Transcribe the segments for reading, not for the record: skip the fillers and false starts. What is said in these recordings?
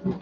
Hello.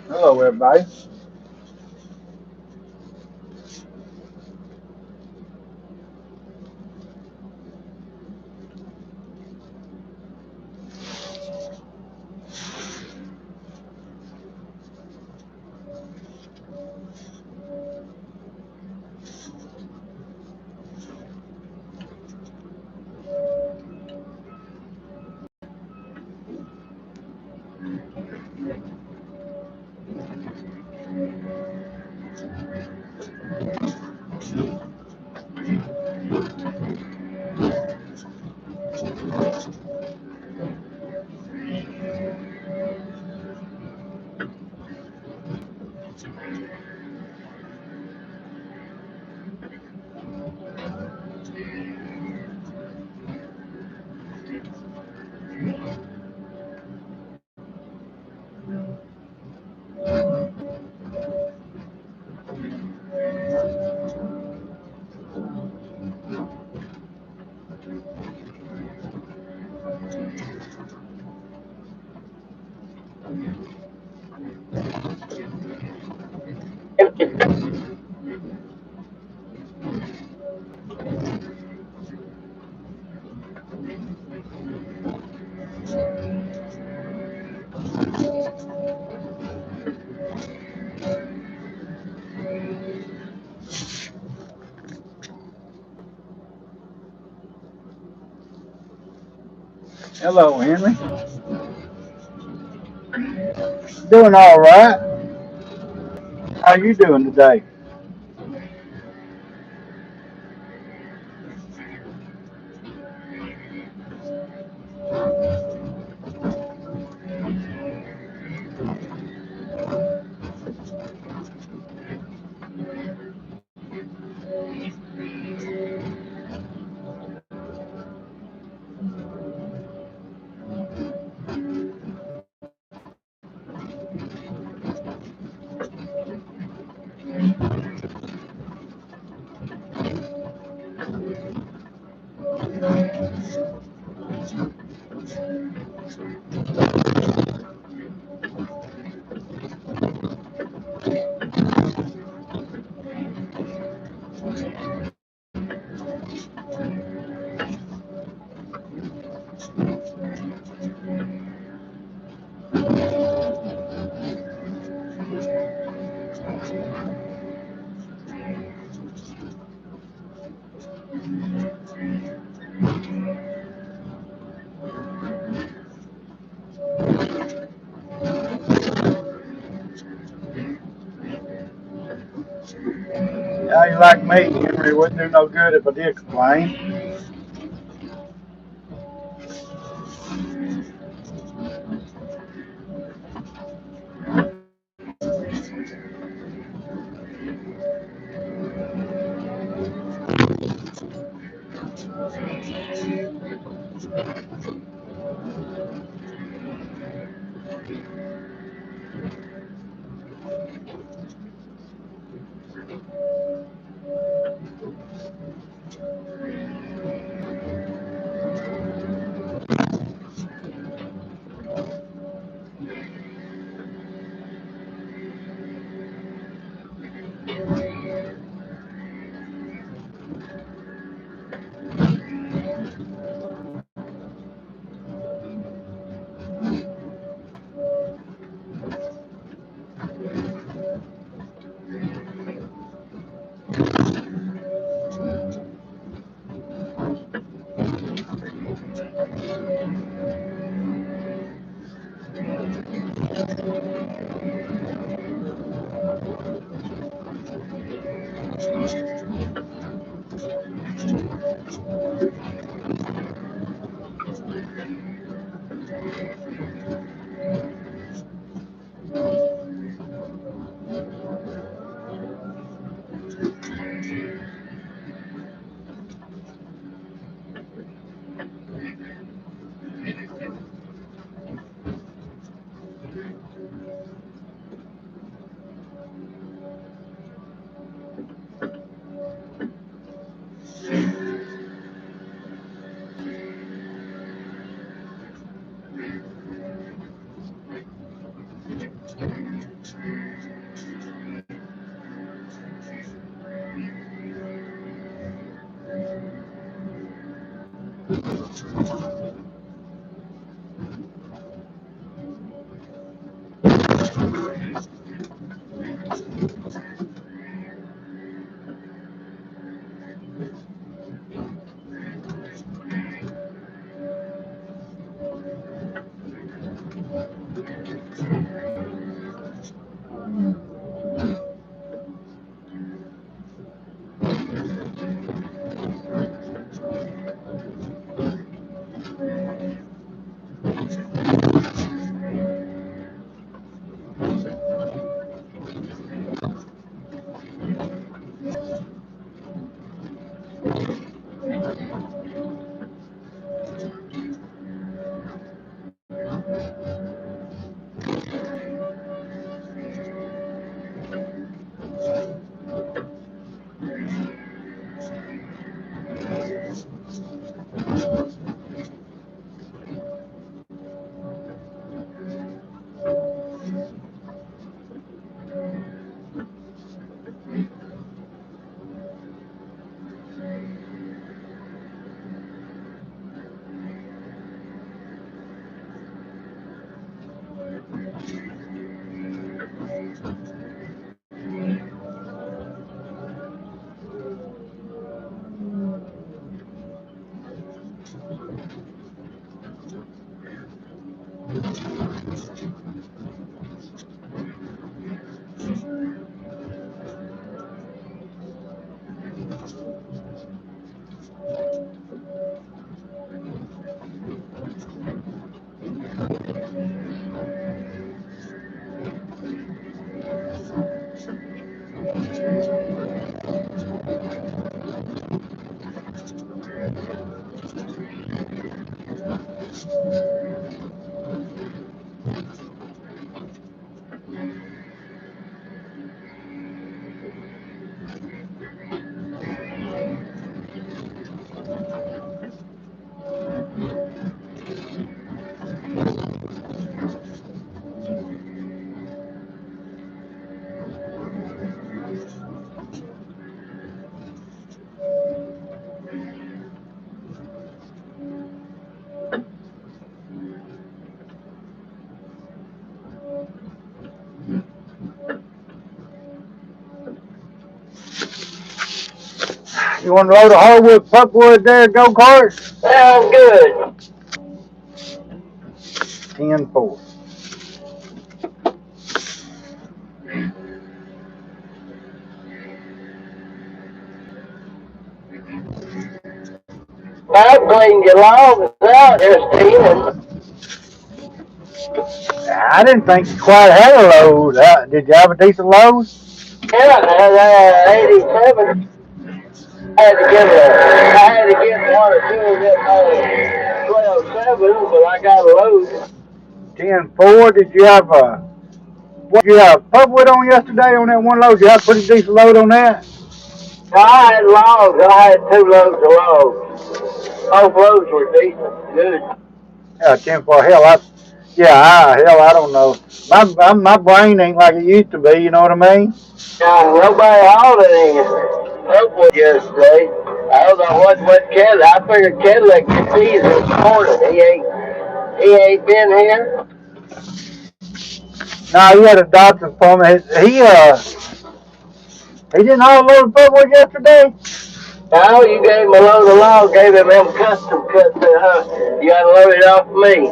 Hello, everybody. Hello, Henry. Doing all right. How you doing today? How you like me, Henry? Wouldn't do no good if I did complain. You want to load a hardwood, pulpwood there, go kart? Sounds good. 10-4. I cleaned your logs out just then. I didn't think you quite had a load. Did you have a decent load? Yeah, and 87. I had to get one or two of them 12.7, but I got a load. 10-4. Did you have what did you have pulpwood on yesterday on that one load? You have a pretty decent load on that? I had logs. I had 2 loads of logs. Both loads were decent, good. Yeah, 10-4. Hell, I don't know. My brain ain't like it used to be. You know what I mean? Nobody hauled any pulpwood yesterday. I don't know what Kelly. I figured Kelly could see this morning. He ain't been here. No, he had a doctor's appointment. He didn't haul a load of pulpwood yesterday. No, you gave him a load of log, gave him them custom cuts. You got to load it off me.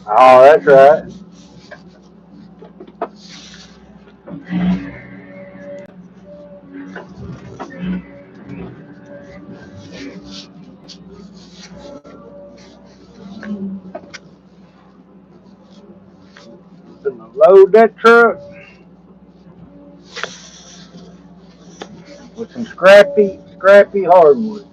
Oh, that's right. Gonna load that truck with some scrappy hardwood.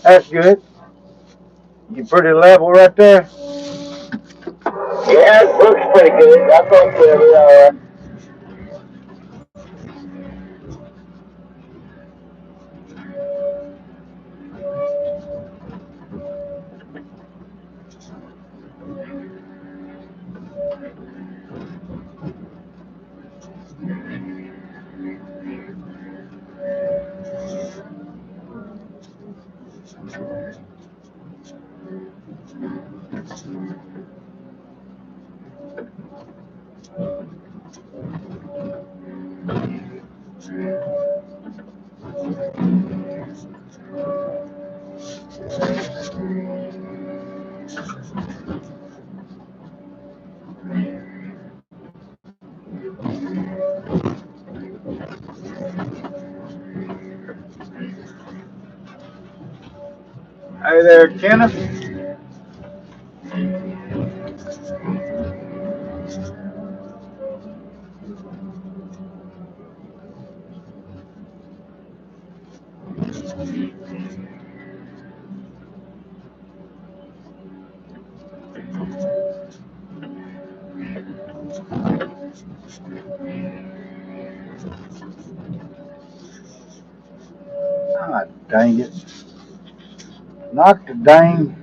That's good. You pretty level right there. Yeah, it looks pretty good. I thought so. Hey there, Kenneth. Ah, dang it. Knock the dang.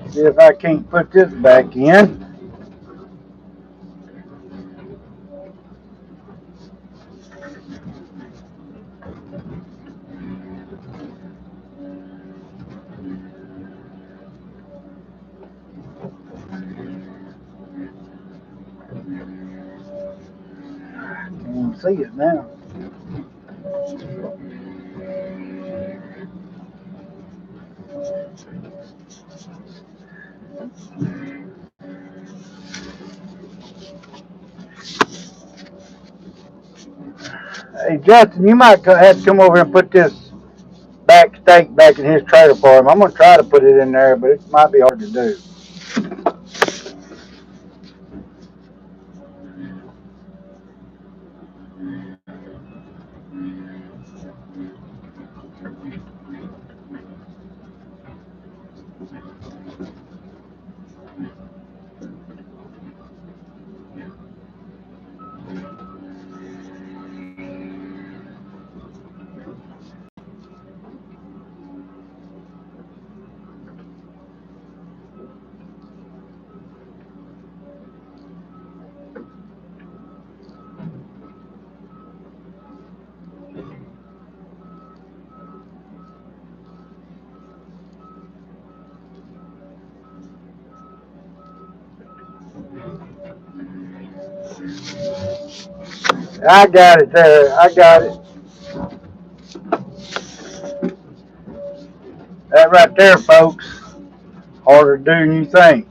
See if I can't put this back in. Can't see it now. Hey, Justin, you might have to come over and put this back stake back in his trailer for him. I'm going to try to put it in there, but it might be hard to do. I got it there. I got it. That right there, folks. Harder to do than you think.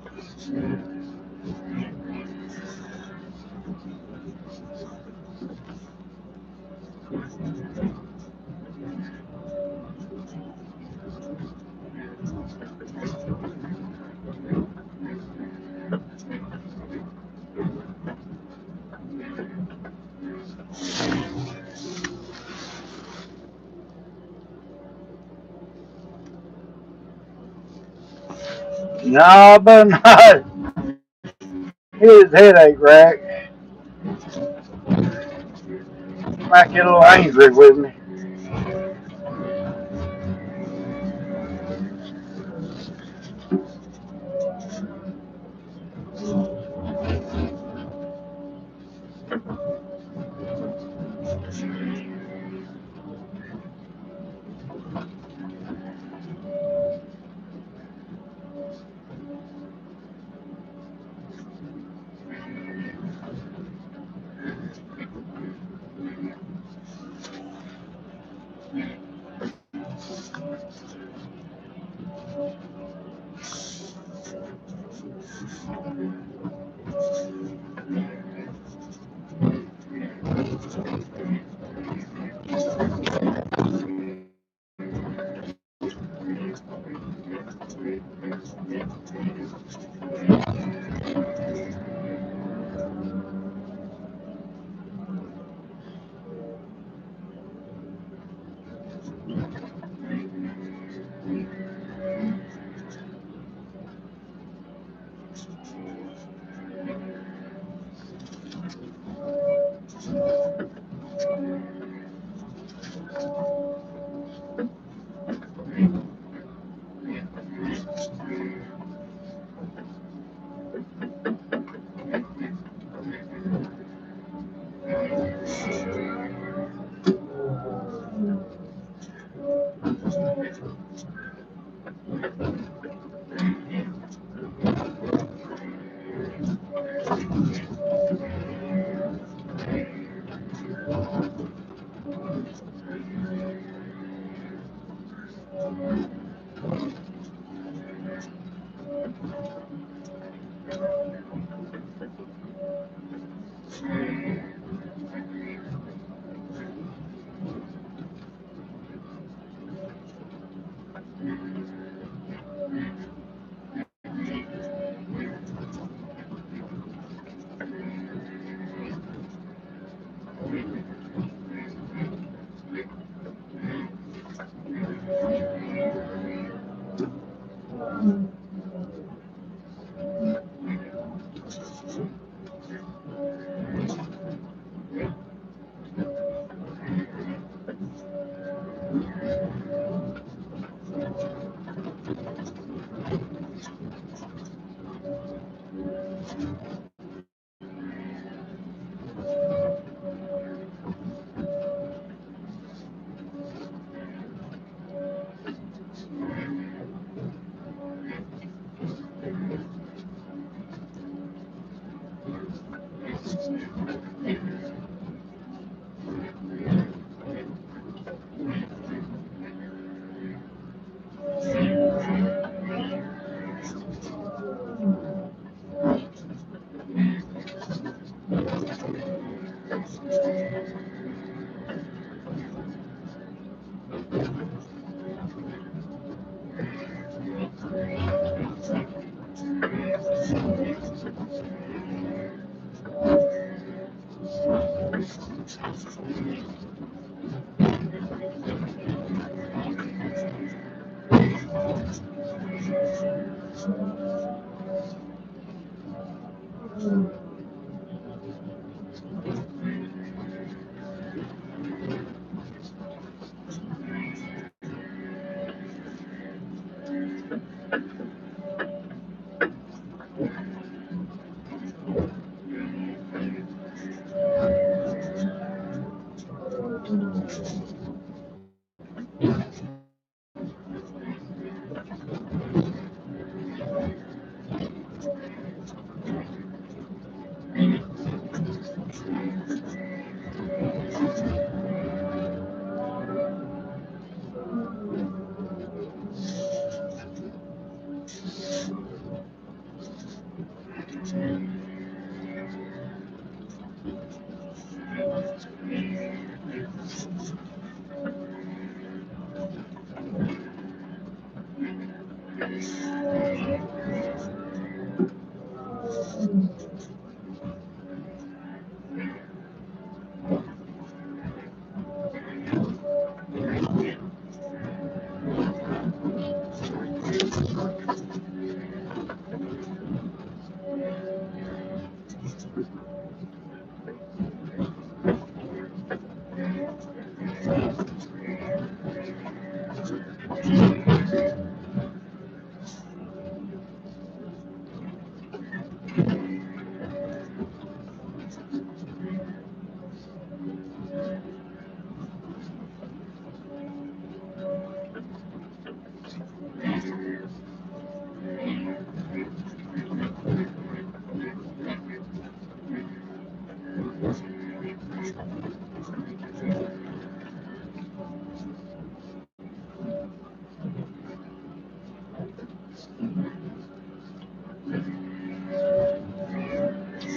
No, but not. His headache rack. Might get a little angry with me.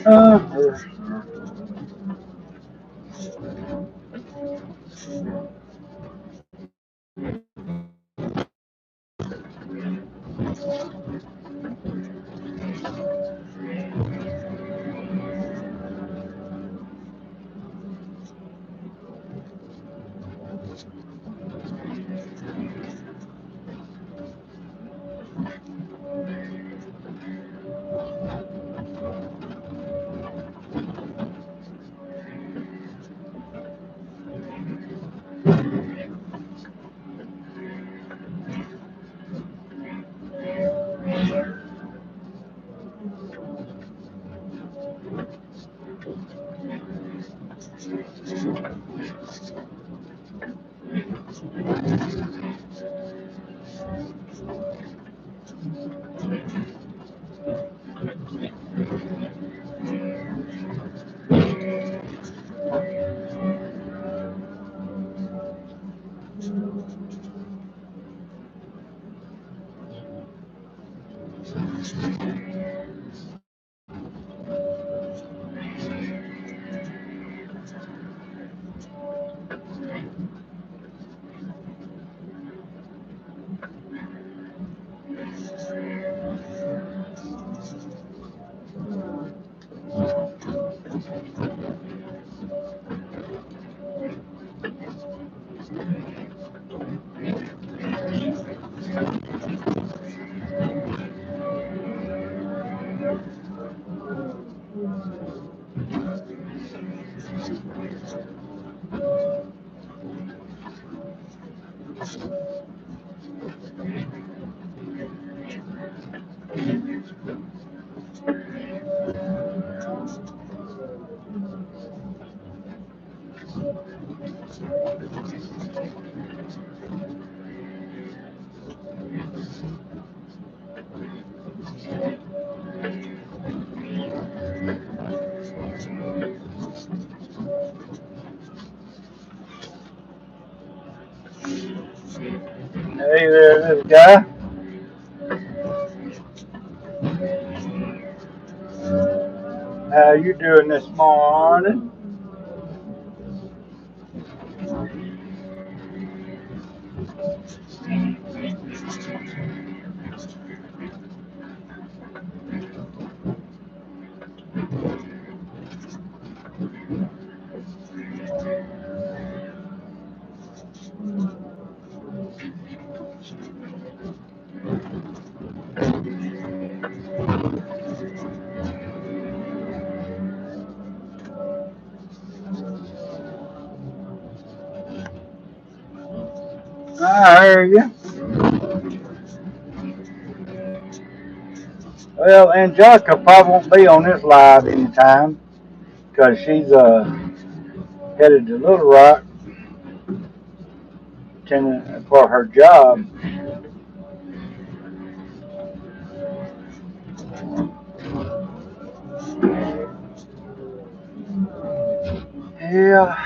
Uh, hey there, this guy. How you doing this morning? I hear you. Well, Angelica probably won't be on this live anytime because she's headed to Little Rock for her job. Yeah.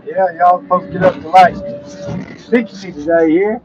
Yeah, y'all supposed to get up to like 60 today here.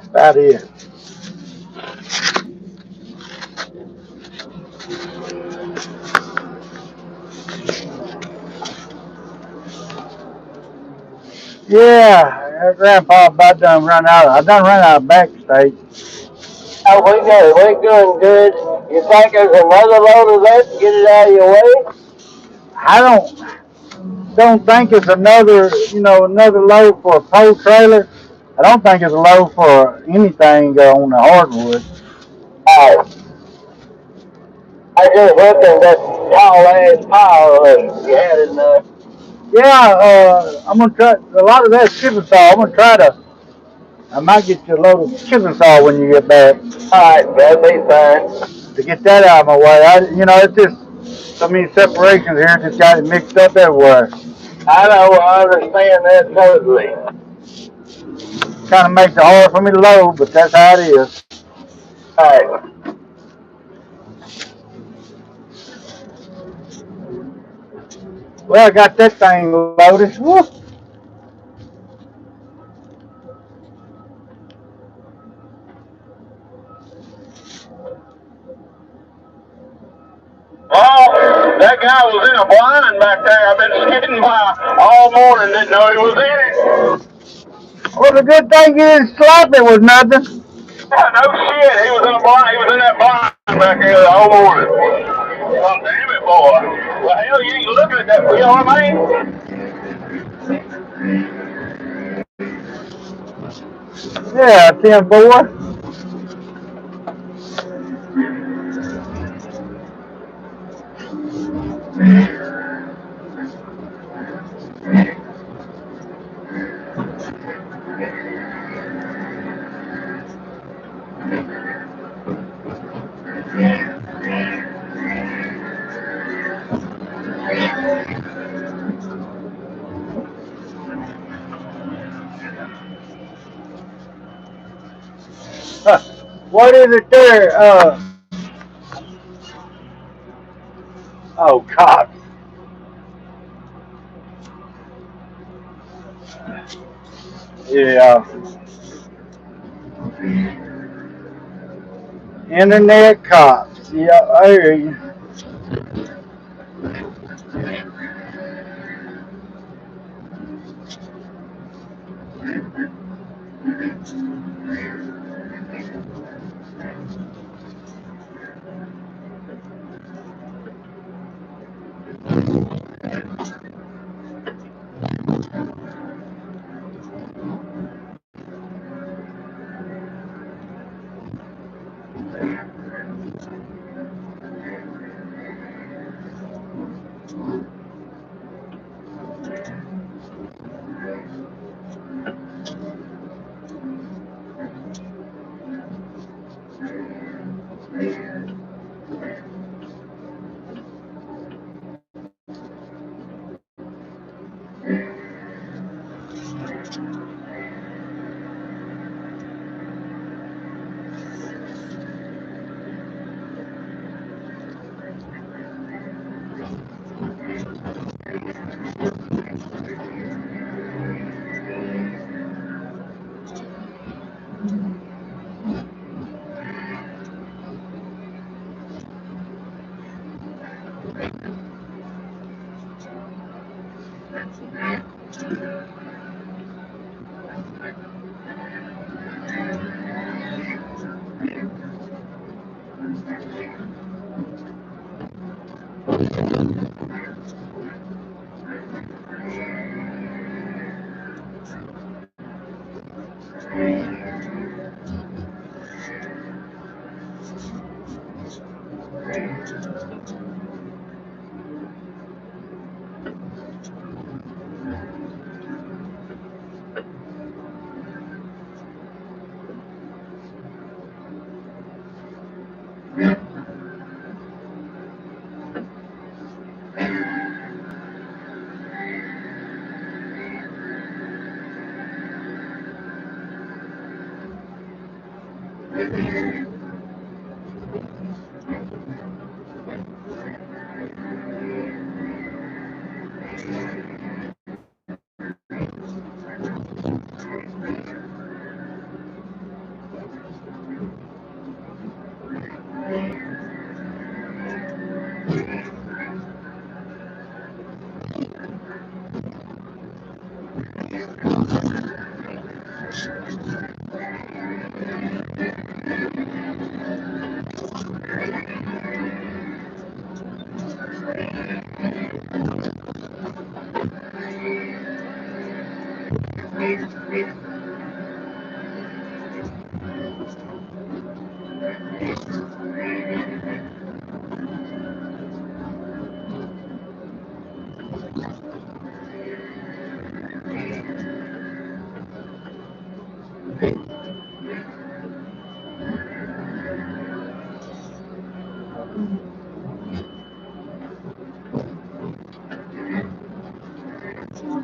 About it. Yeah, Grandpa about done run out. I done run out of back state. Oh, we're doing good. You think there's another load of that to get it out of your way? I don't think it's another another load for a pole trailer. I don't think it's a load for anything on the hardwood. Alright. I just looked at that tall ass pile that you had in there. Yeah, I'm gonna try a lot of that chipping saw. I'm gonna try to. I might get you a load of chipping saw when you get back Alright, that'll be fine. to get that out of my way. It's just so many separations here. Just got it mixed up everywhere. I know, I understand that totally. Kind of makes it hard for me to load, but that's how it is. Alright. Well, I got that thing loaded. Woo. Oh, that guy was in a blind back there. I've been skidding by all morning, didn't know he was in it. Well, the good thing you didn't slap it with nothing. Yeah, no shit, he was in a blind. He was in that blind back there the whole morning. Oh, damn it, boy. Well, hell, you ain't looking at that, you know what I mean? Yeah, 10-4. What is it there? Oh, God. Yeah. Internet cops. Yeah, I hear you.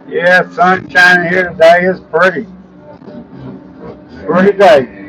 Yeah, sun shining here today. It's pretty. Pretty day.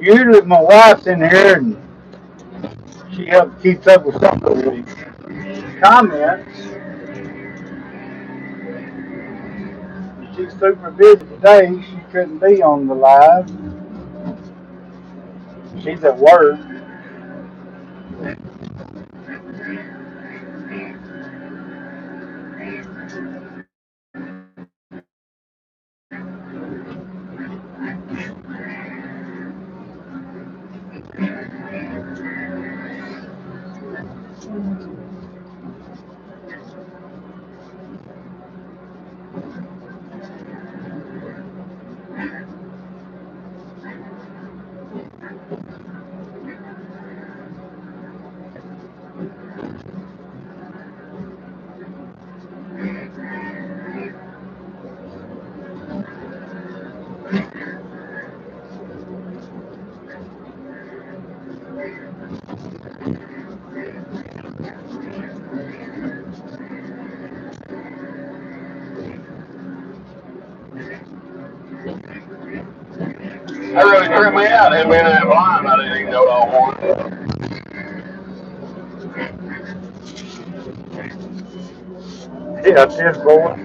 Usually my wife's in here and she helps keeps up with some of the comments. She's super busy today. She couldn't be on the live. She's at work. That really tripped me out. Him being that blind, I didn't even know what I wanted. Yeah, this boy.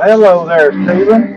Hello there, Stephen.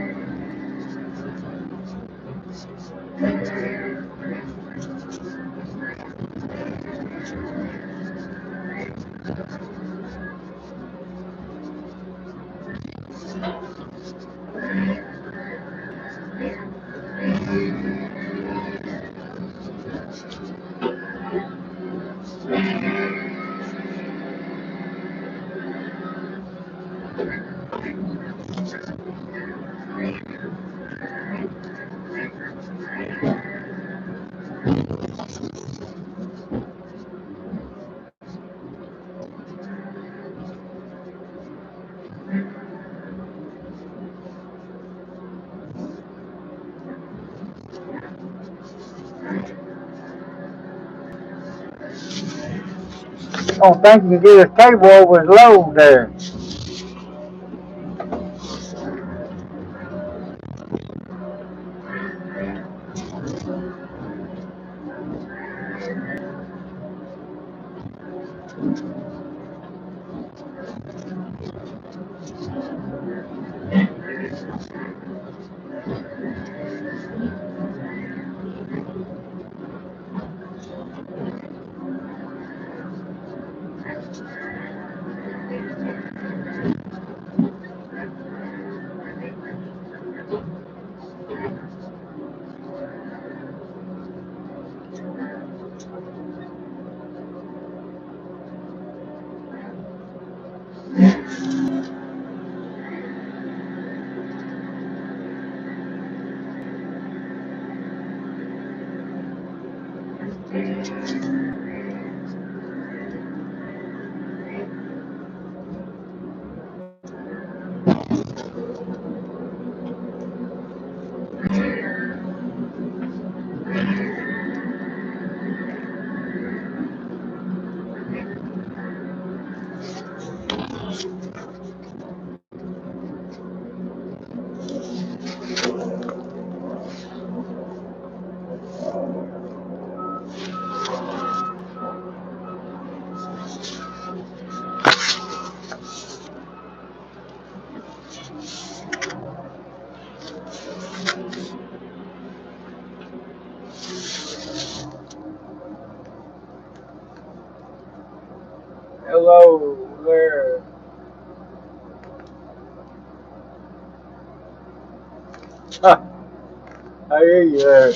don't think you can get his cable over his load there. Hello there. I hear you there.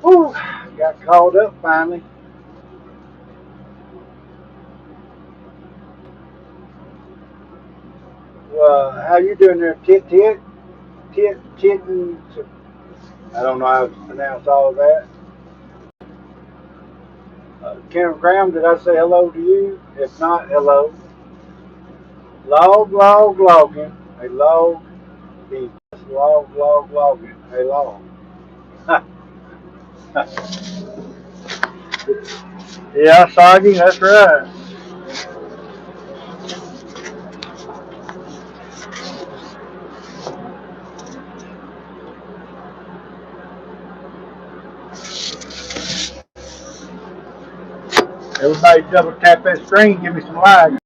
Whew, got called up finally. Well, how you doing there, Kitten? I don't know how to pronounce all of that. Karen Graham, did I say hello to you? If not, hello. Logging. A log is logging. A log. Yeah, Soggy, that's right. Everybody double tap that screen, give me some likes.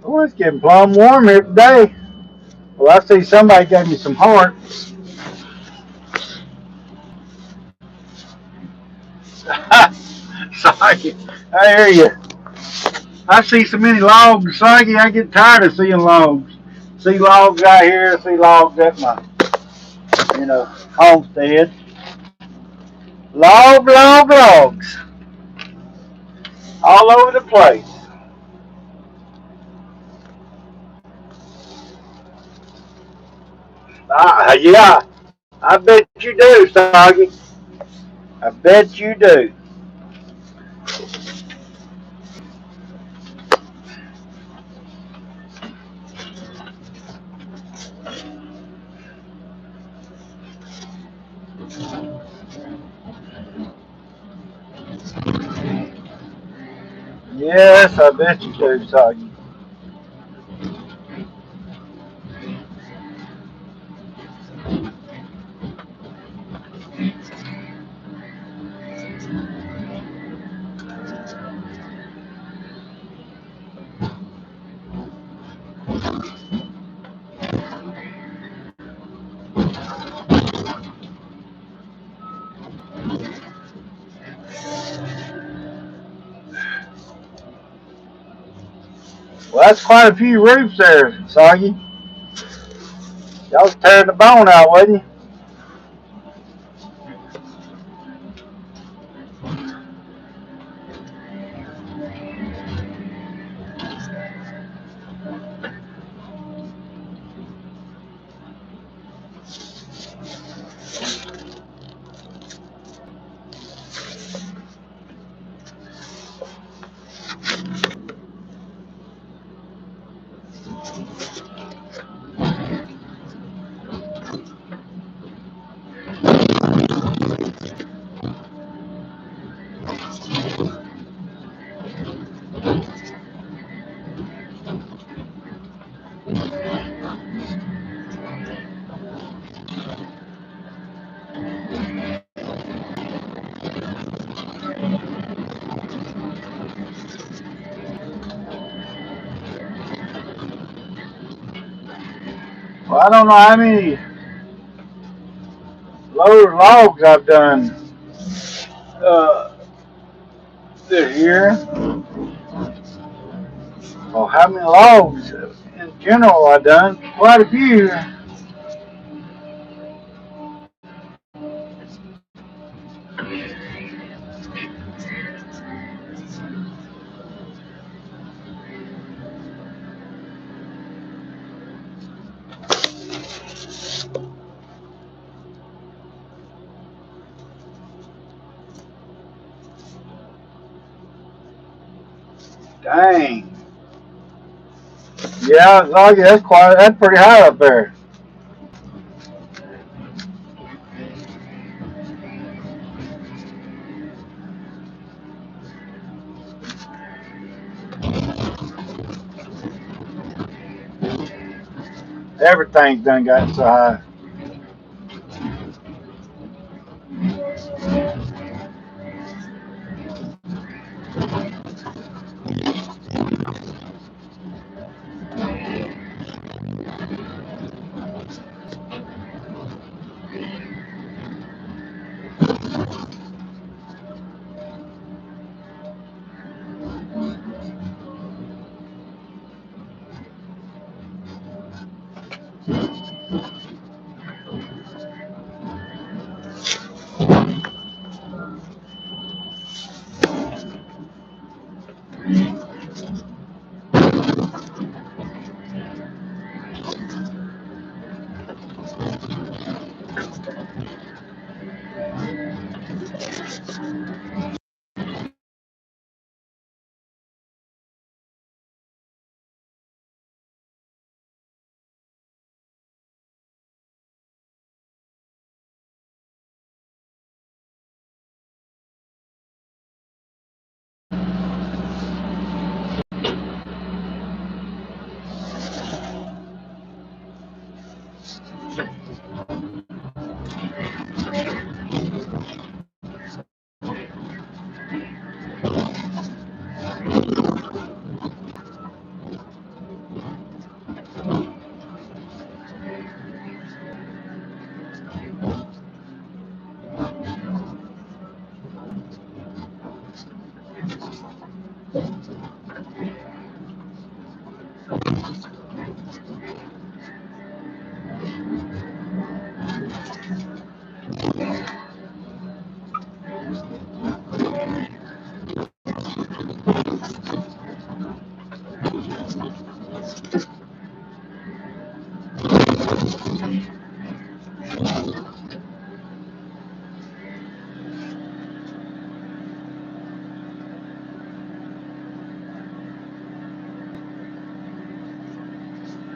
Oh, it's getting plumb warm here today. Well, I see somebody gave me some hearts. Soggy, I hear you. I see so many logs, Soggy, I get tired of seeing logs. See logs out here, see logs at my, homestead. Logs. All over the place. Yeah, I bet you do, Soggy. I bet you do. Yes, I bet you do, Soggy. Well, that's quite a few roofs there, Soggy. Y'all was tearing the bone out, wasn't you? Well, I don't know how many load logs I've done uh, this year, or how many logs in general I've done. Quite a few. Dang. Yeah, that's pretty high up there. Everything's done got so high.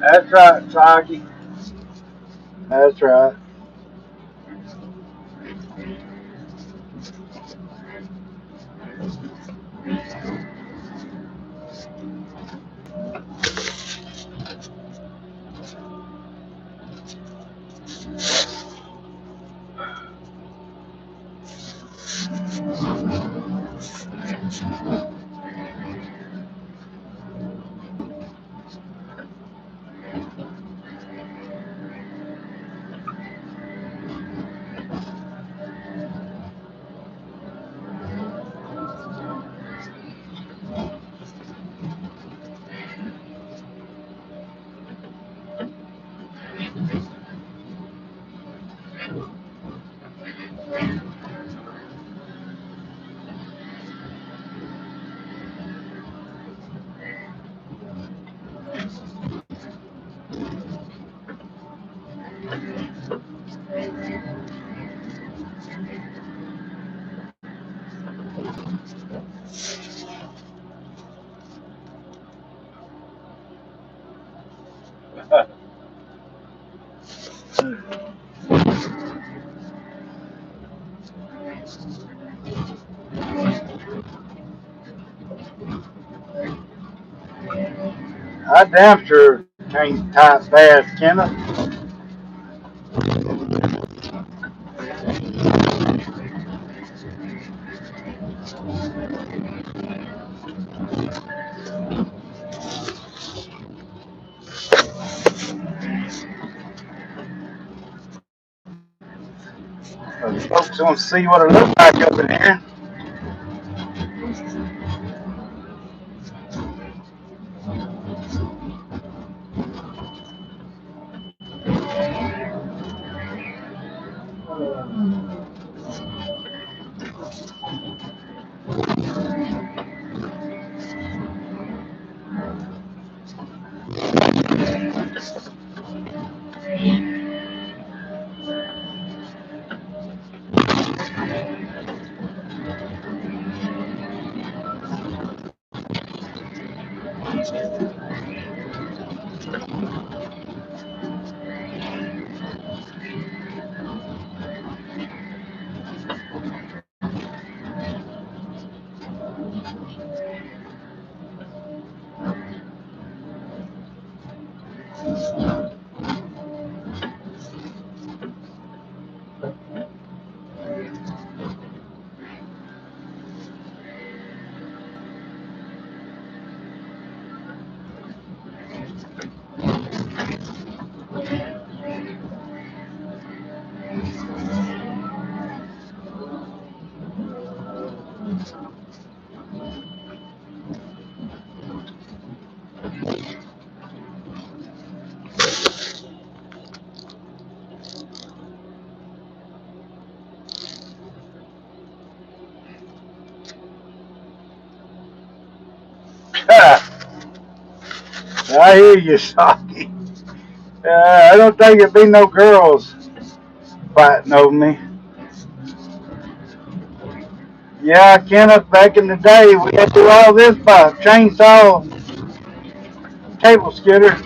That's right, Saki. That's right. I damn sure can't type fast, can I? just want to see what it looks like up in here. I hear you, Shocky. I don't think it'd be no girls fighting over me. Yeah, Kenneth, back in the day, we had to do all this by chainsaw, cable skidder.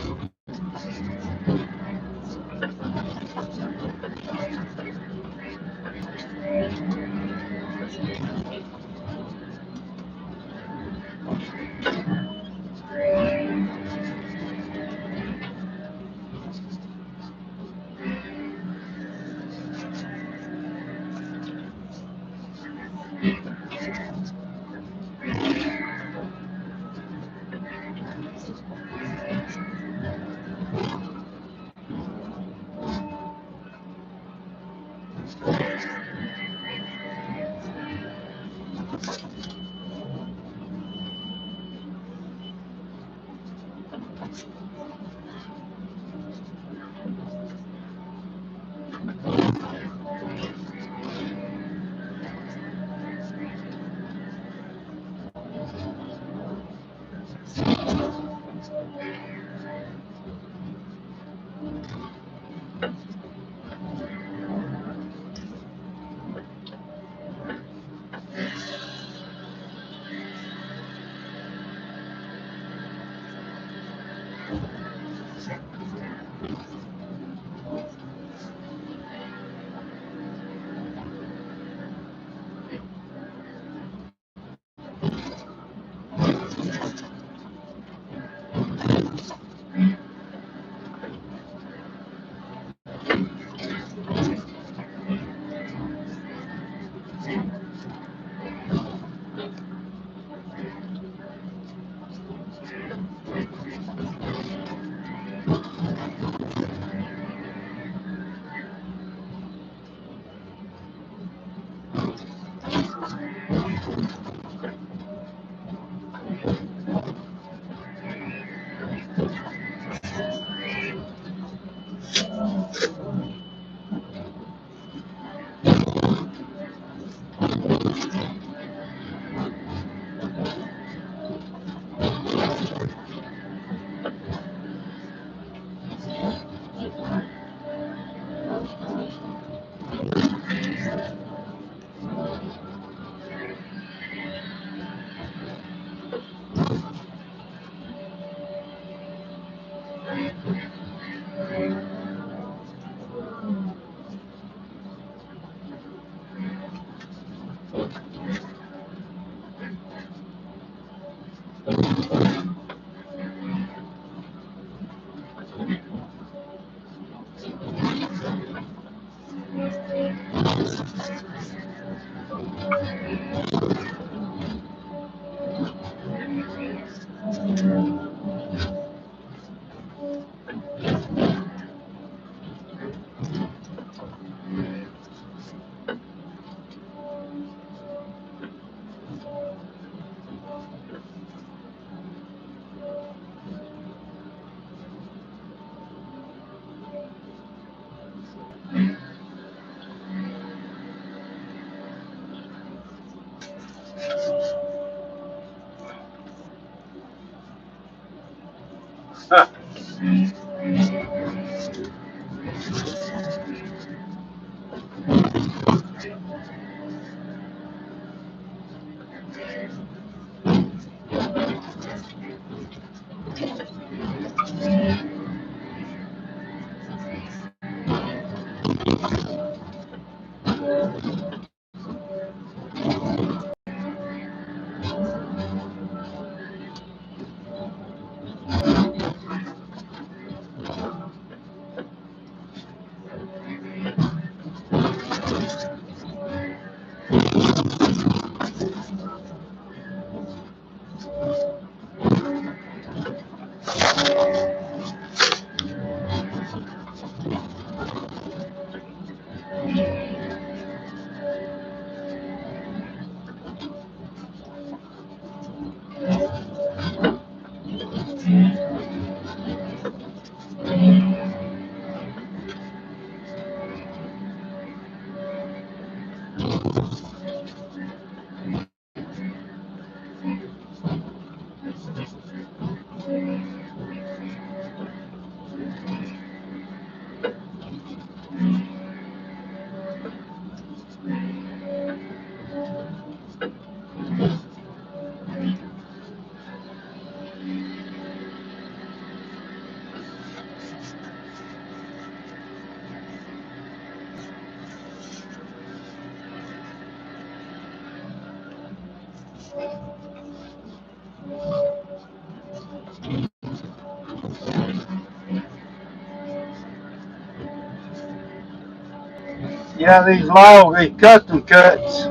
These logs, these custom cuts,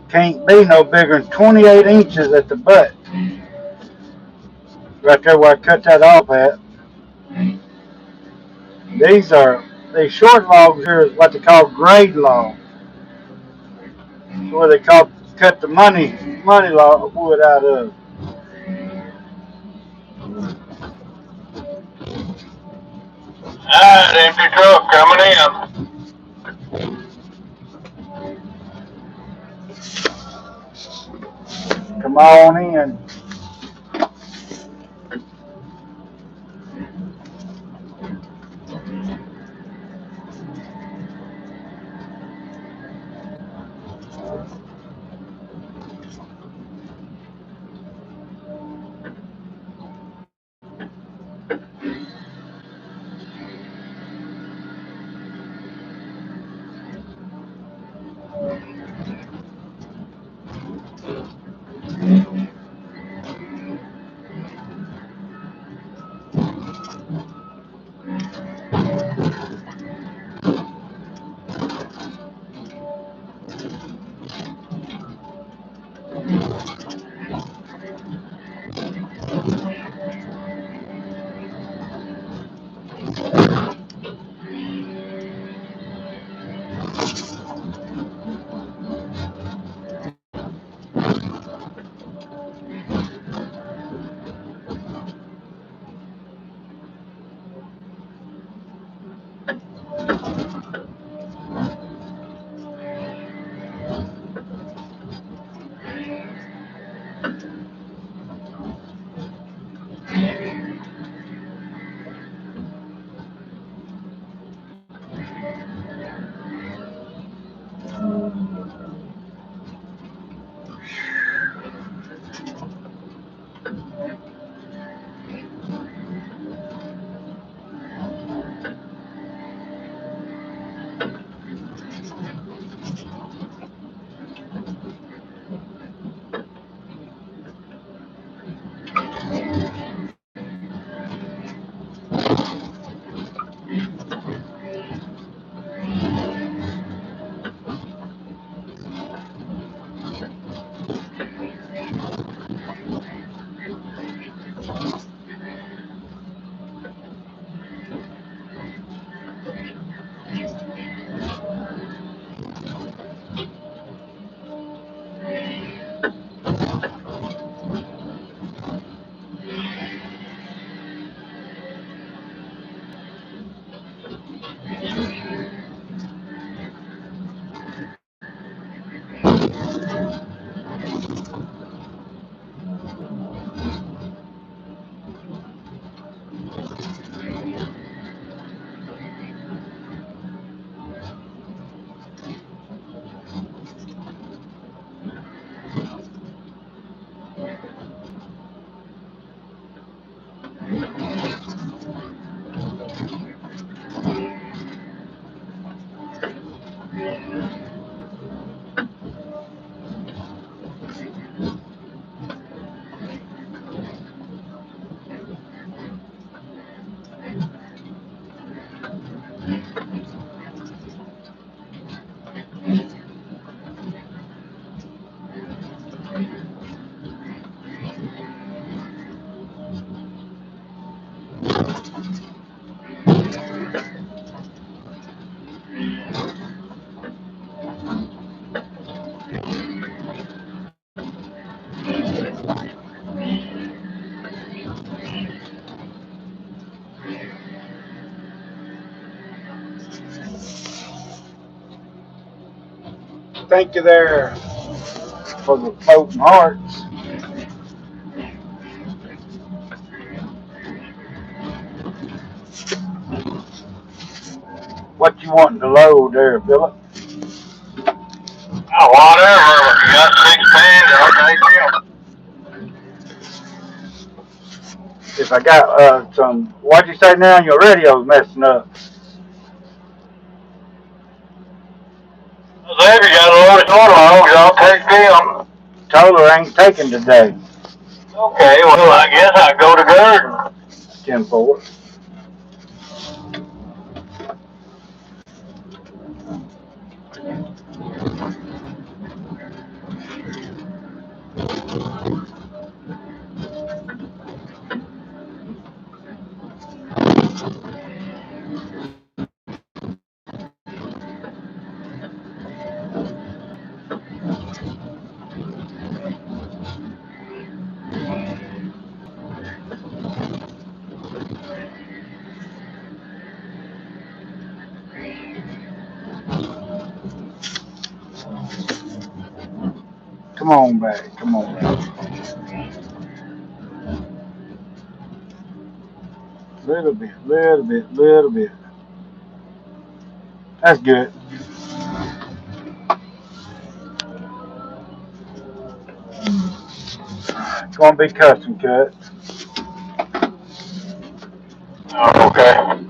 can't be no bigger than 28 inches at the butt. Right there where I cut that off at. These short logs here is what they call grade logs. It's where they cut the money log wood out of. Alright, empty truck coming in. Come on in. Thank you there for the floating hearts. What you wanting to load there, Philip? Whatever. You got 16, I'll take you. If I got some, what'd you say now? Your radio's messing up. If you got a load of short logs, I'll take them. Toller ain't taking today. Okay, well, I guess I go to Gordon. 10-4. Come on back. Come on back. Little bit, little bit, little bit. That's good. It's gonna be custom cut. Oh, okay.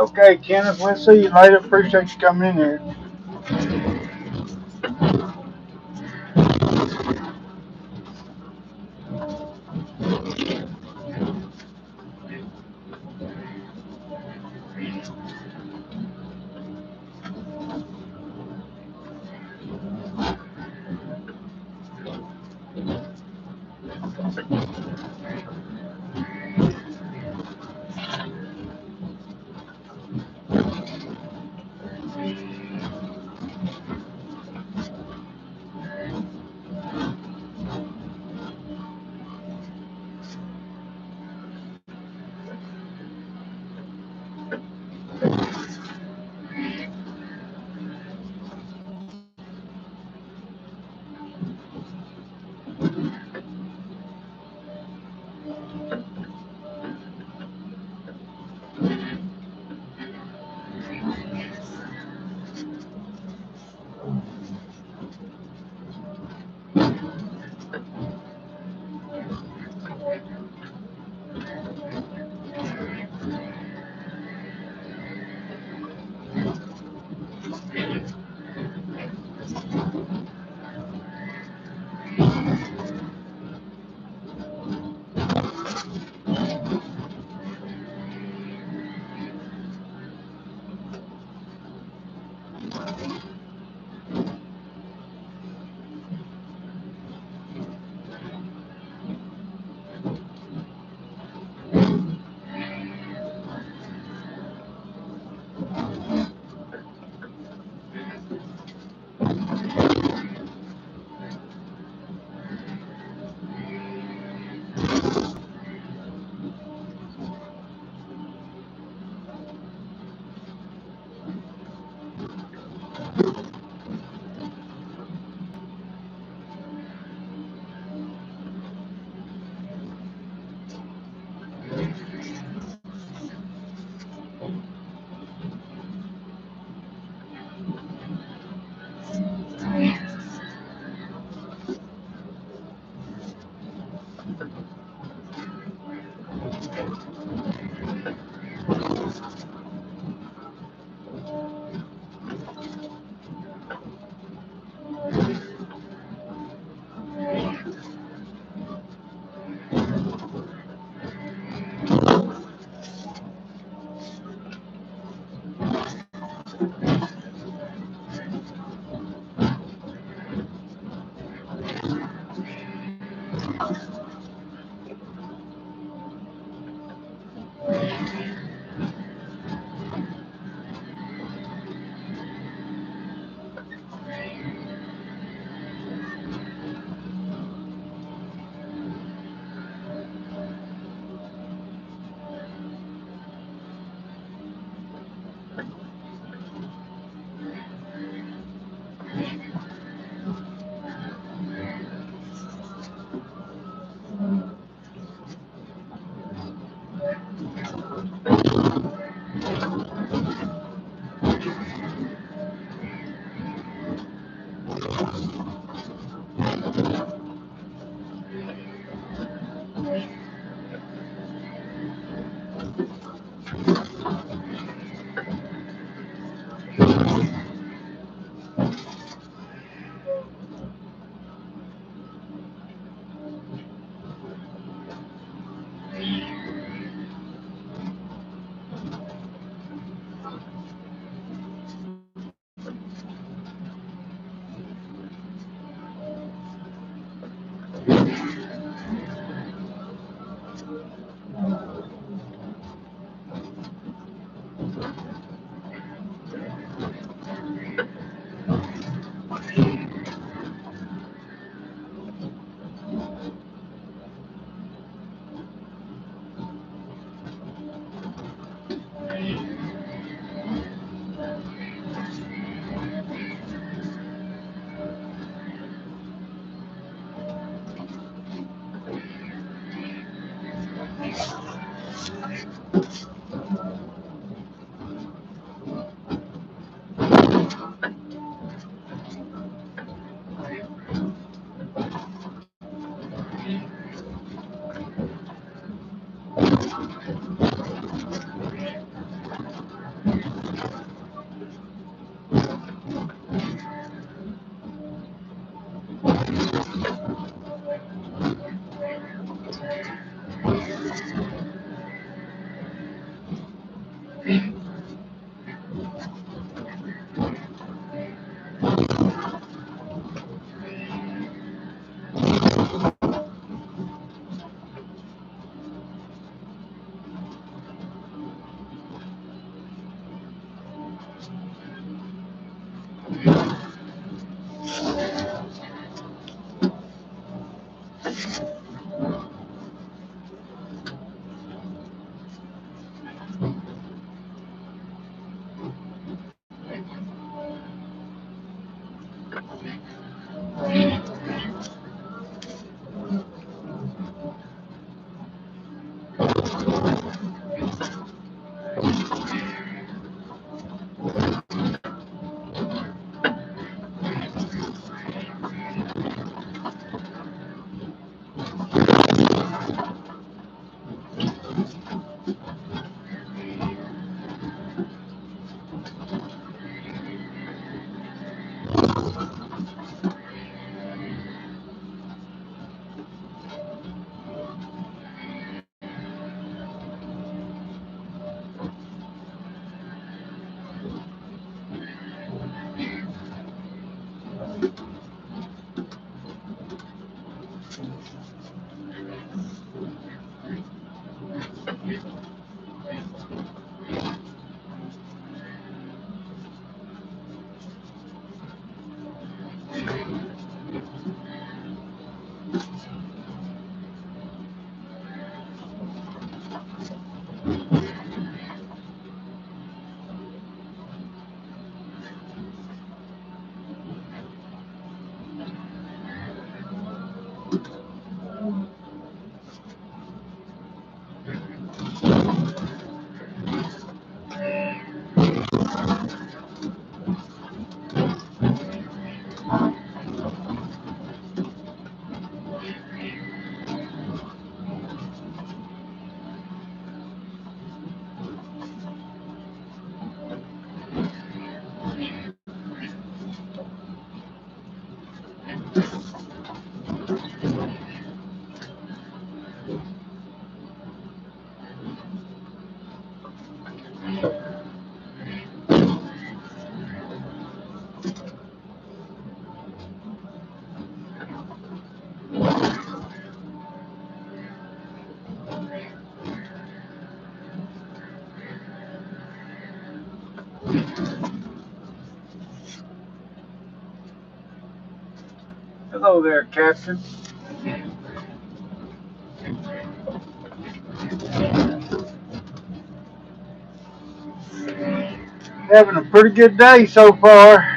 Okay, Kenneth, we'll see you later. Appreciate you coming in here. Hello there, Captain. Having a pretty good day so far.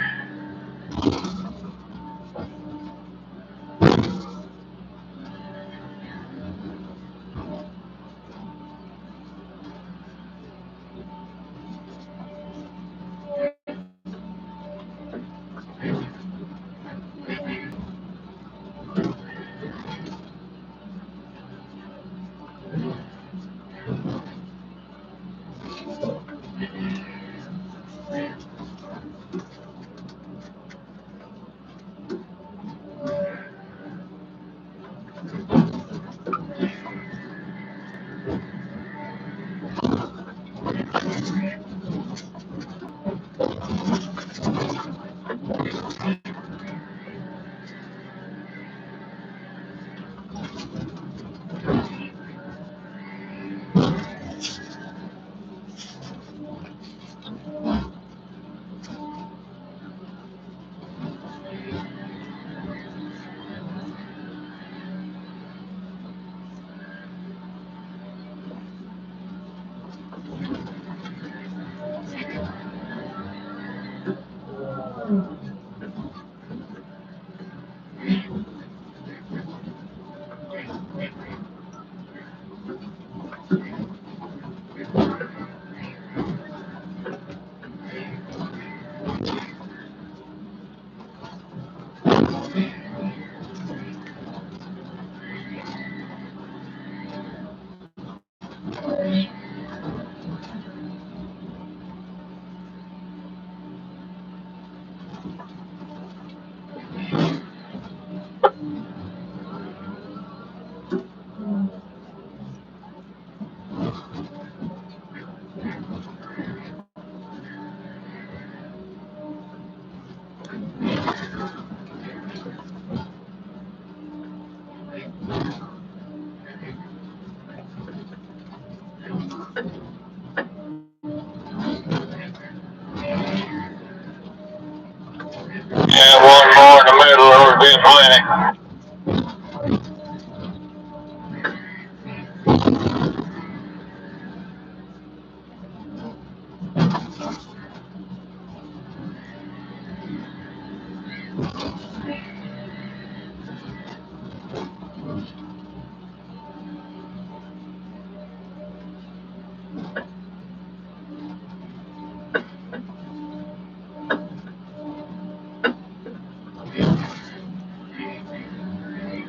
been plenty.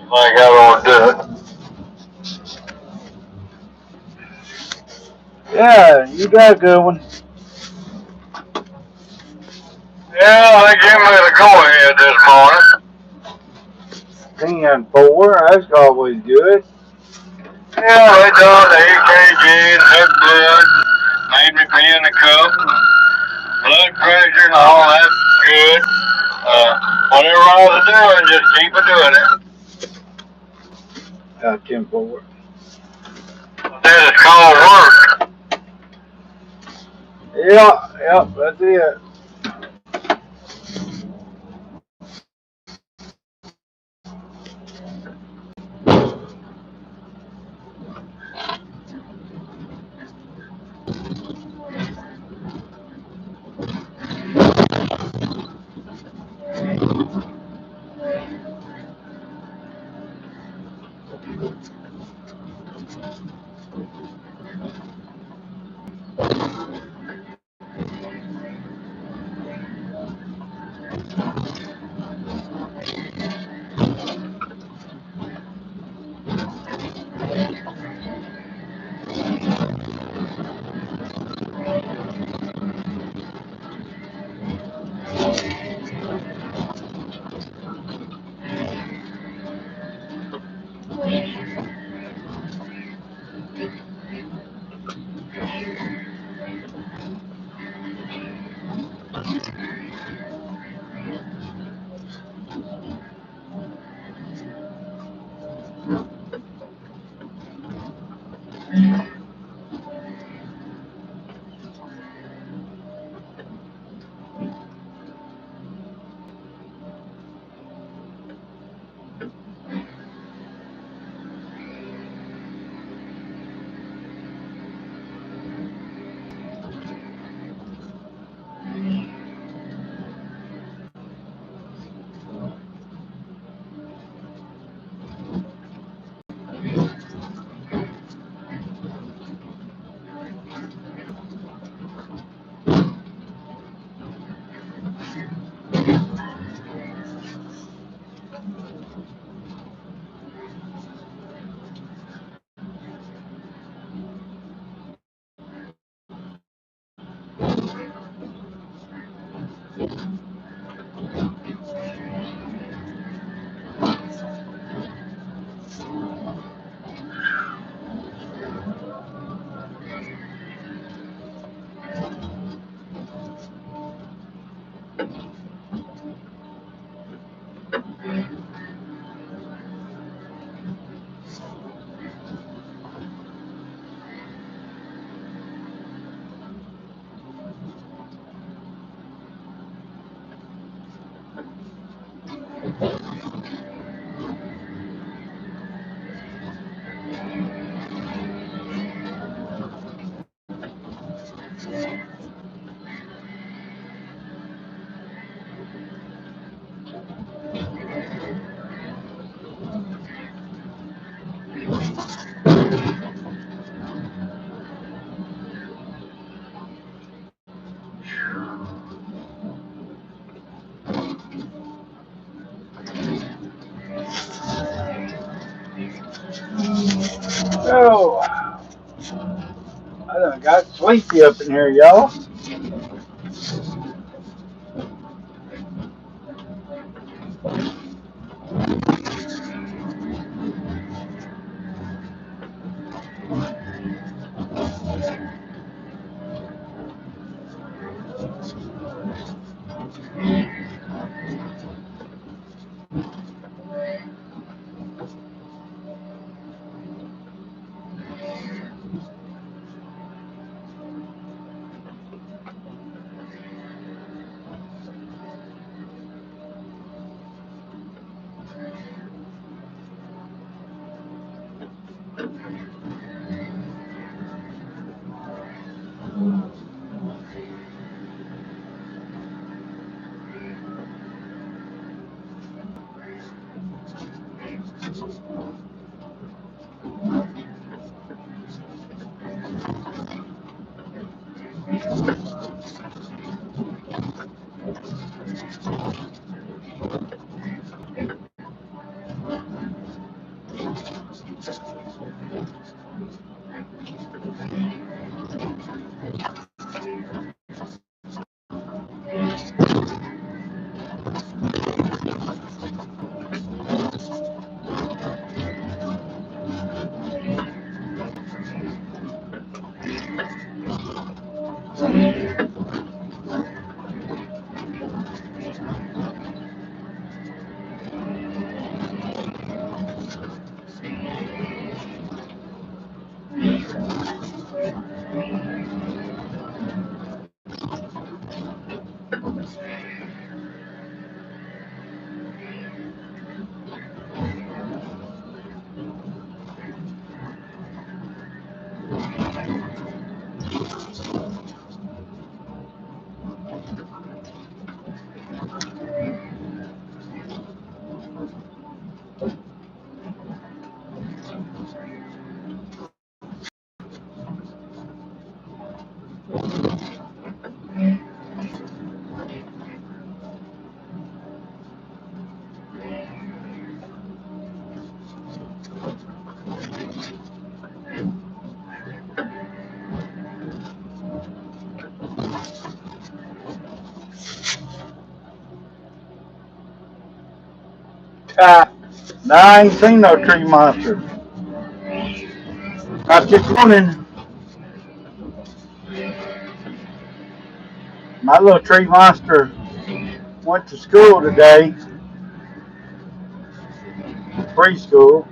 Like I don't do it. Yeah, you got a good one. Yeah, they gave me the go-ahead this morning. 10-4, that's always good. Yeah, they done the EKG, took blood, made me pee in the cup, blood pressure and all that's good. Whatever I was doing, just keep doing it. 10-4. That is called work. Yeah, that's it. Oh, I done got sleepy up in here, y'all. No, I ain't seen no tree monster. Not this morning. My little tree monster went to school today, preschool.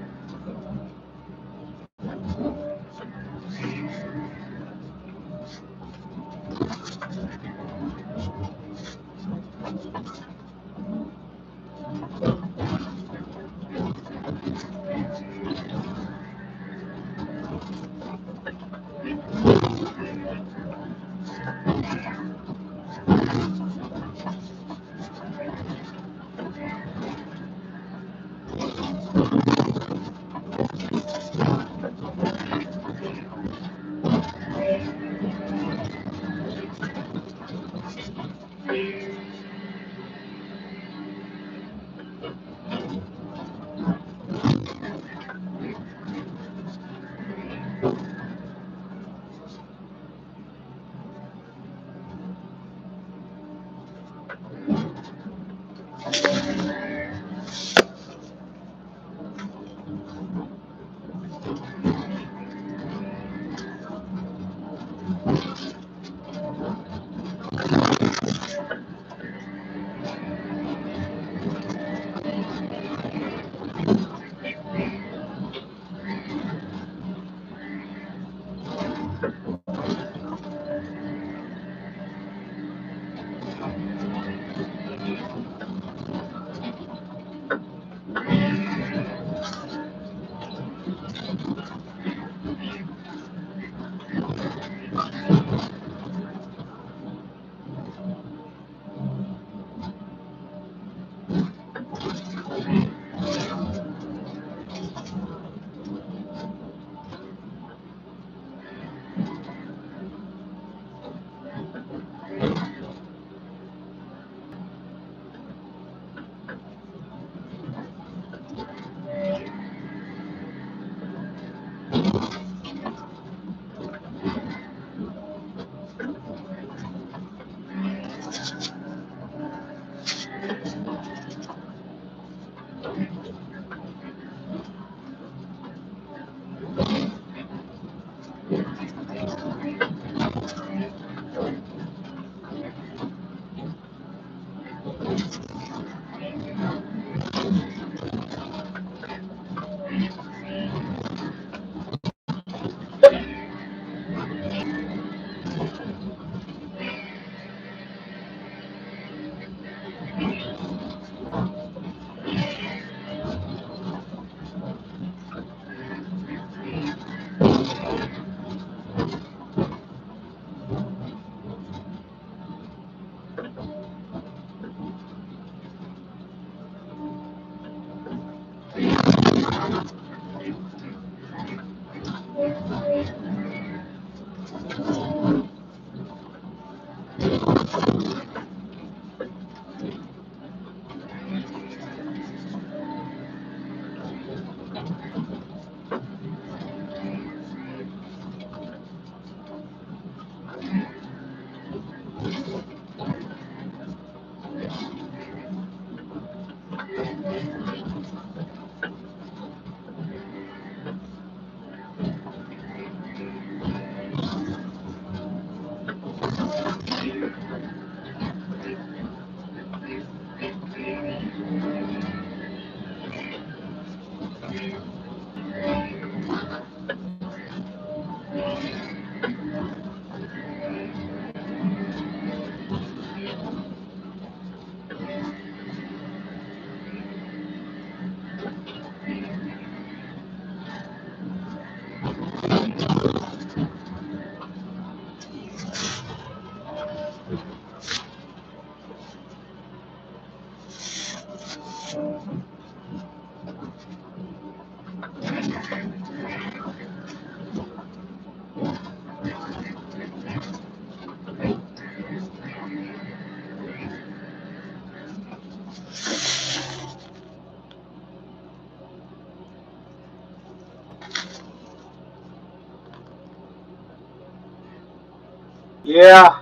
Yeah,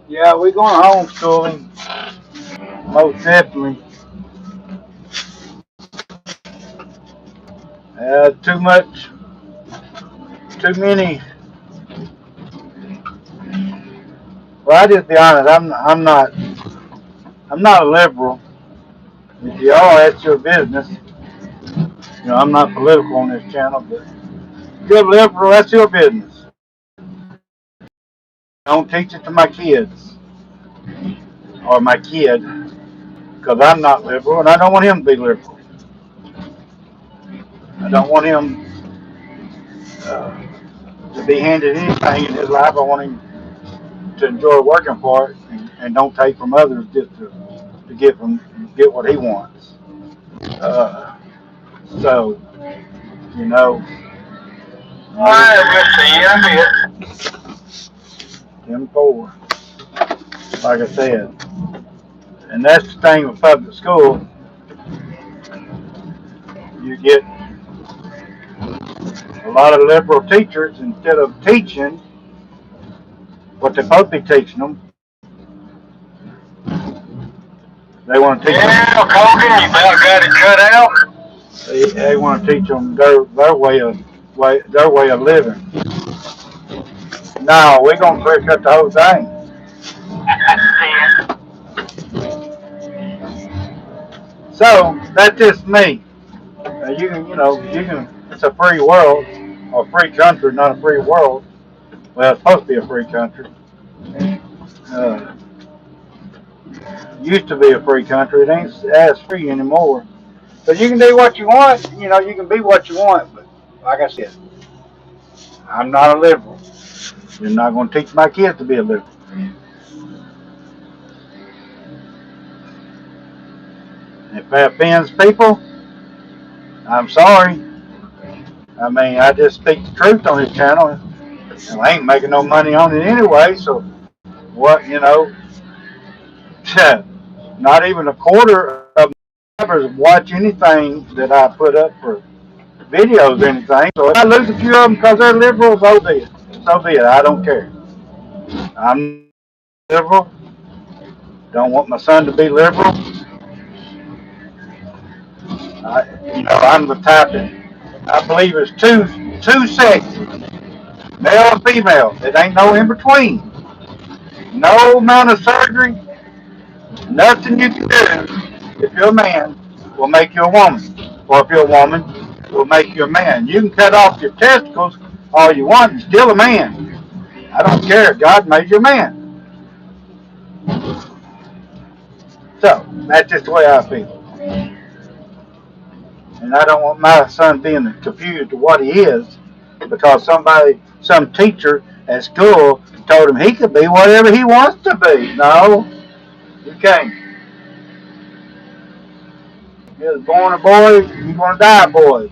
yeah, we're going to homeschool him, most definitely. Too much, too many. Well, I just be honest. I'm not a liberal. If you are, that's your business. You know, I'm not political on this channel, but if you're a liberal, that's your business. Don't teach it to my kids or my kid, because I'm not liberal and I don't want him to be liberal. I don't want him uh, to be handed anything in his life. I want him to enjoy working for it and don't take from others just to get what he wants. Uh, so you know, I them four, like I said, and that's the thing with public school. You get a lot of liberal teachers instead of teaching what they're supposed to be teaching them. They want to teach them. Yeah, Colgan, you about got it cut out. They want to teach them their way of living. No, we're gonna clear cut the whole thing. So that's just me. You can. It's a free world, or a free country, not a free world. Well, it's supposed to be a free country. Uh, used to be a free country. It ain't as free anymore. So you can do what you want. You know, you can be what you want. But like I said, I'm not a liberal. You're not going to teach my kids to be a liberal. If that offends people, I'm sorry. I mean, I just speak the truth on this channel, and I ain't making no money on it anyway. So what, not even a quarter of my subscribers watch anything that I put up for videos or anything. So if I lose a few of them because they're liberals, so be it. So be it. I don't care. I'm liberal. Don't want my son to be liberal. I'm the type that I believe it's two sexes, male and female. It ain't no in between. No amount of surgery, nothing you can do if you're a man will make you a woman, or if you're a woman will make you a man. You can cut off your testicles all you want, you're still a man. I don't care. God made you a man. So that's just the way I feel. And I don't want my son being confused to what he is because some teacher at school told him he could be whatever he wants to be. No, you can't. You was born a boy, you're going to die a boy.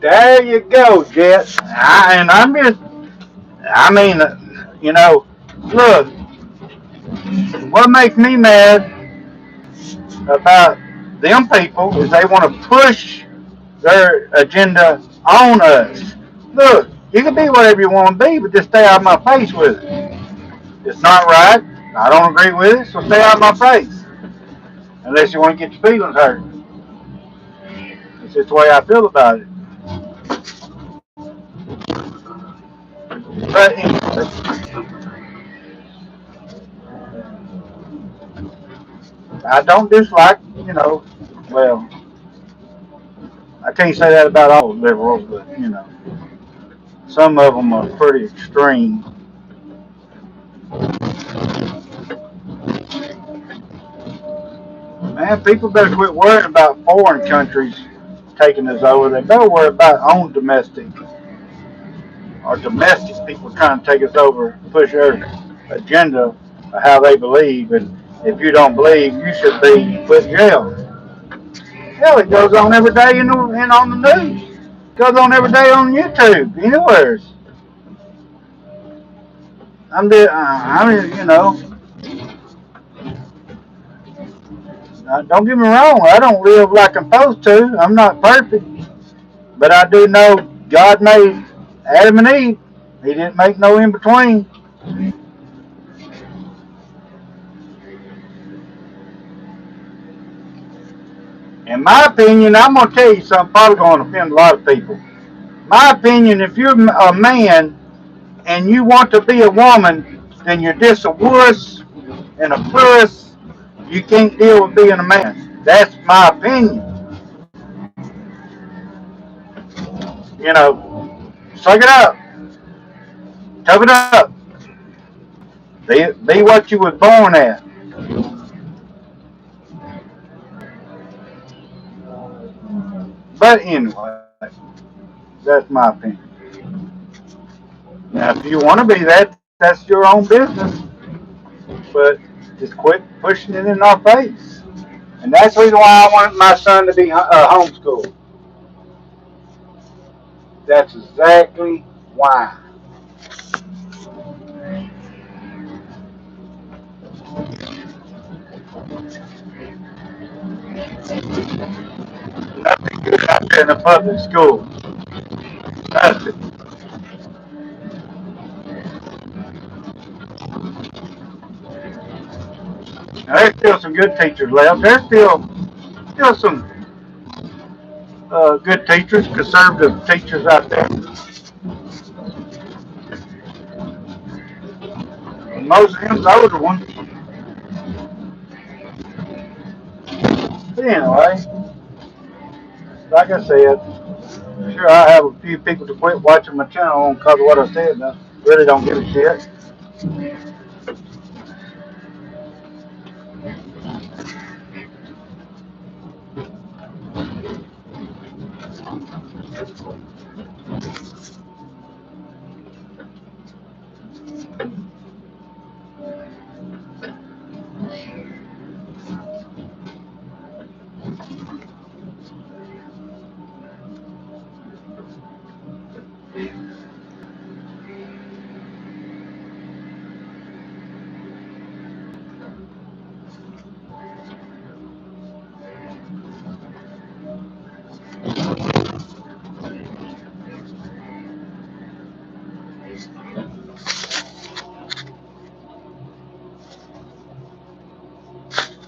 There you go, Jet. And I'm just, I mean, look, what makes me mad about them people is they want to push their agenda on us. Look, you can be whatever you want to be, but just stay out of my face with it. It's not right. I don't agree with it, so stay out of my face. Unless you want to get your feelings hurt. It's just the way I feel about it. But I don't dislike, well, I can't say that about all liberals, but, some of them are pretty extreme. Man, people better quit worrying about foreign countries taking us over. They better worry about our own domestic or domestic people trying to take us over, push their agenda of how they believe. And if you don't believe, you should be put in jail. Hell, it goes on every day on the news. It goes on every day on YouTube, anywhere. I mean, Don't get me wrong, I don't live like I'm supposed to. I'm not perfect. But I do know God made Adam and Eve. He didn't make no in between. In my opinion, I'm going to tell you something probably going to offend a lot of people. My opinion, if you're a man and you want to be a woman, then you're just a wuss and a puss. You can't deal with being a man. That's my opinion. You know, suck it up, tough it up, be what you was born at. But anyway, that's my opinion. Now, if you want to be that, that's your own business. But just quit pushing it in our face. And that's the reason why I wanted my son to be homeschooled. That's exactly why. Nothing good out there in a public school. Nothing. Now, there's still some good teachers left. There's still some good teachers, conservative teachers out there. And most of them's older ones. But anyway, like I said, sure I have a few people to quit watching my channel on because of what I said. Now, really don't give a shit.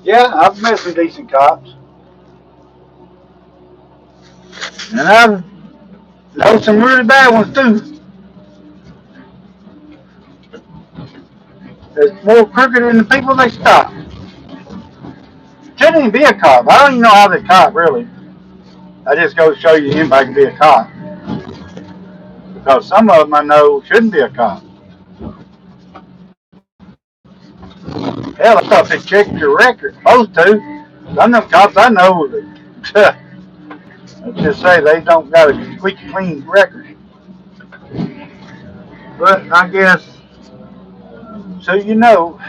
Yeah, I've met some decent cops. And I've known some really bad ones too. There's more crooked than the people they stop. Shouldn't even be a cop. I don't even know how they cop, really. I just go to show you anybody can be a cop. Because some of them I know shouldn't be a cop. Hell, I thought they checked your record. Supposed to. Some of them cops I know, that, let's just say they don't got a squeaky clean record. But I guess, so you know,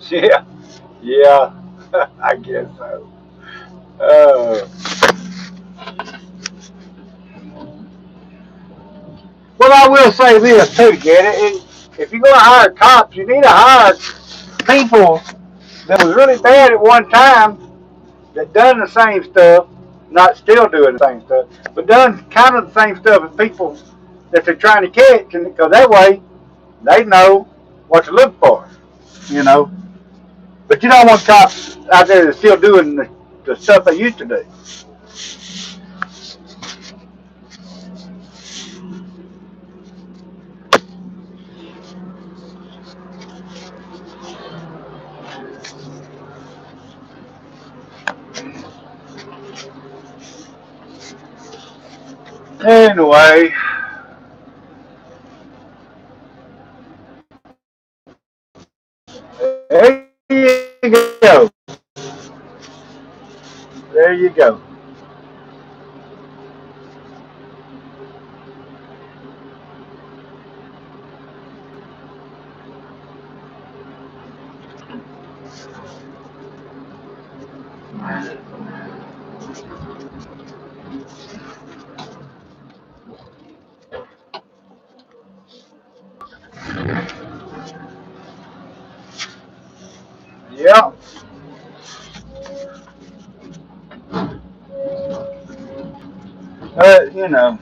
yeah, yeah, I guess so. Uh, well, I will say this too, get it? If you're going to hire cops, you need to hire people that was really bad at one time that done the same stuff, not still doing the same stuff, but done kind of the same stuff as people that they're trying to catch, and because that way they know what to look for, you know. But you don't want cops out there that's still doing the stuff they used to do. Anyway, there you go. There you go. Yeah. But you know,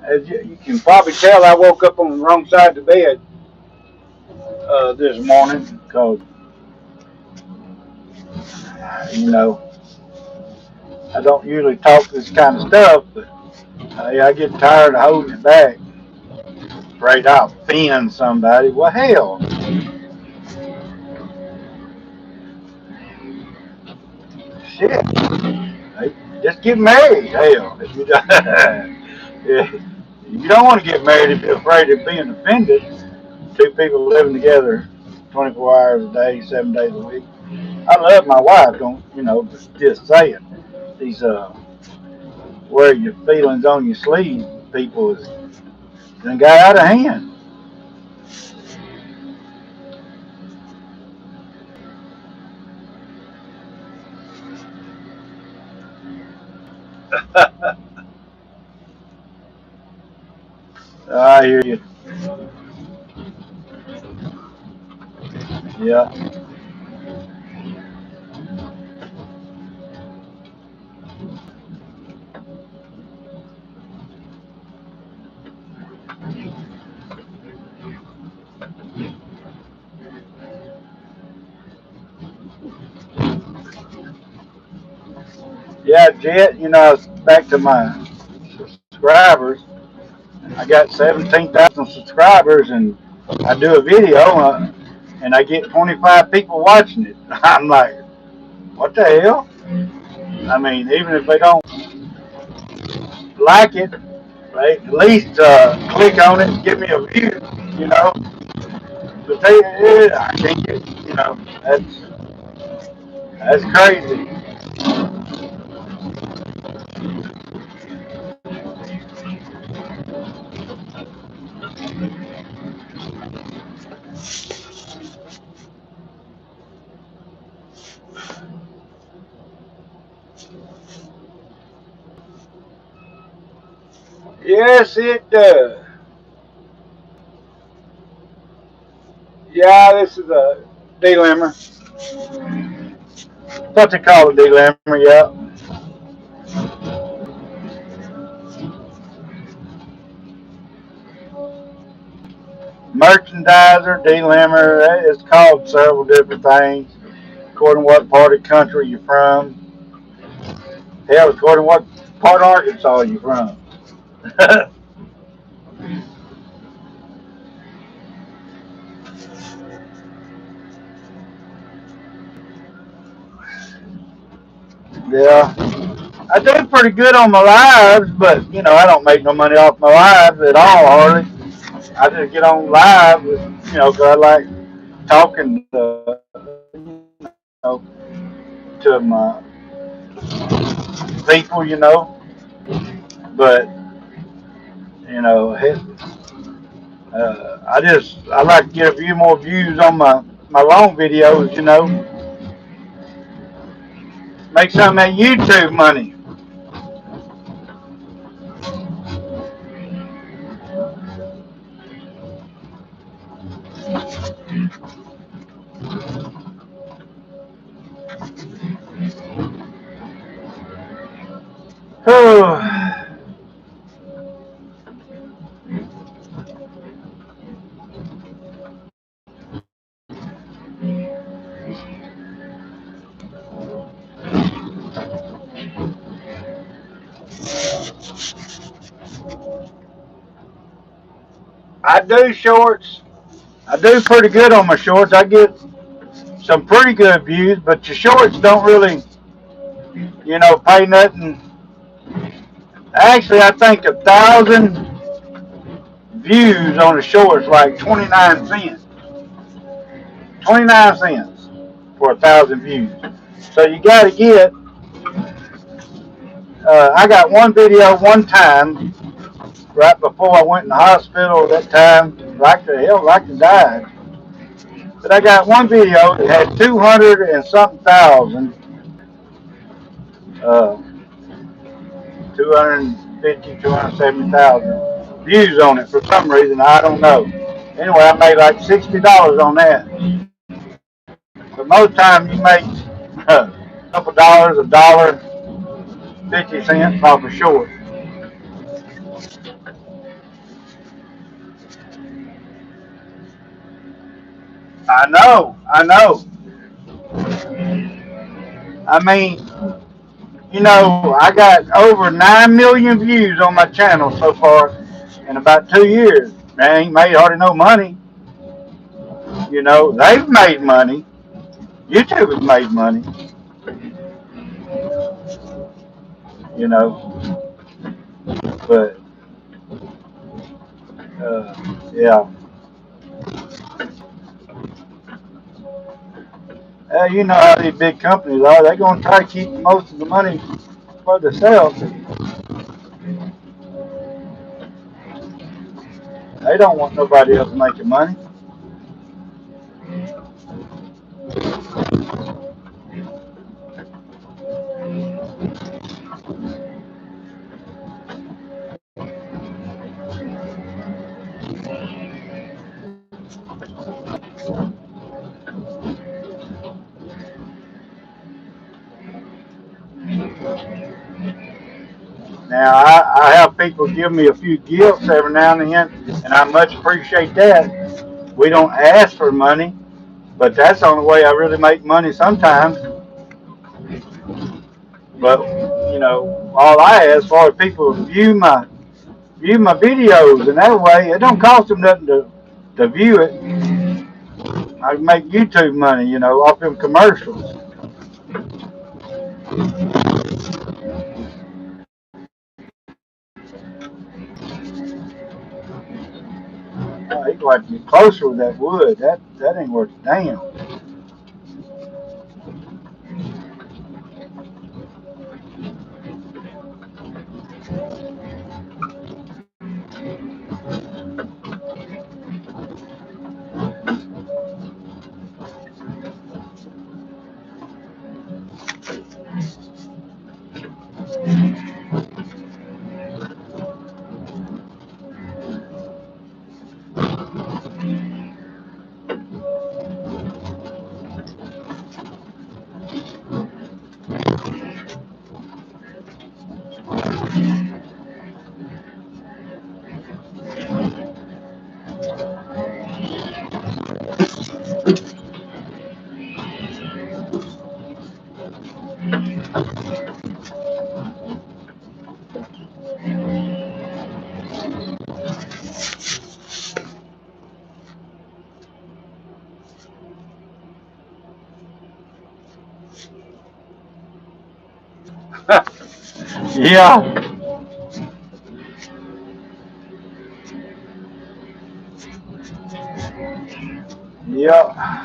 as you can probably tell, I woke up on the wrong side of the bed this morning because you know I don't usually talk this kind of stuff, but I get tired of holding it back. Afraid I'll offend somebody. Well, hell, shit. Just get married. Hell, if you you don't want to get married if you're afraid of being offended. Two people living together 24 hours a day, 7 days a week. I love my wife, don't you know? But just saying, these wear your feelings on your sleeve people is done got out of hand. I hear you. Yeah, yeah, Jet. You know, back to my subscribers. I got 17,000 subscribers, and I do a video, and I get 25 people watching it. I'm like, what the hell? I mean, even if they don't like it, they at least click on it and give me a view, you know. But I can't get, you know, that's crazy. Yes, it does. Yeah, this is a delimber. What they call a delimber, yeah. Merchandiser, delimber, it's called several different things according to what part of the country you're from. Hell, according to what part of Arkansas you're from. Yeah, I do pretty good on my lives, but you know I don't make no money off my lives at all, hardly. I just get on live, you know, 'cause I like talking to my people, you know. But you know, I like to get a few more views on my long videos, you know, make some of that YouTube money. I do shorts. I do pretty good on my shorts. I get some pretty good views, but your shorts don't really, you know, pay nothing. Actually, I think 1,000 views on a shorts like 29 cents. 29 cents for 1,000 views. So you got to get I got one video one time right before I went in the hospital that time, like the hell, like I died. But I got one video that had 200 and something thousand, uh, 250, 270,000 views on it for some reason. I don't know. Anyway, I made like $60 on that. But most times you make a couple dollars, $1.50 off a short. I know, I know. I mean, I got over 9 million views on my channel so far in about 2 years. They ain't made hardly no money. They've made money. YouTube has made money, you know, but yeah. You know how these big companies are. They're going to try to keep most of the money for themselves. They don't want nobody else making money. Now, I have people give me a few gifts every now and then, and I much appreciate that. We don't ask for money, but that's the only way I really make money sometimes. But, all I ask for is people view my videos, and that way it don't cost them nothing to view it. I can make YouTube money, off them commercials. He's like to get closer with that wood. That ain't worth a damn. Yeah, yeah.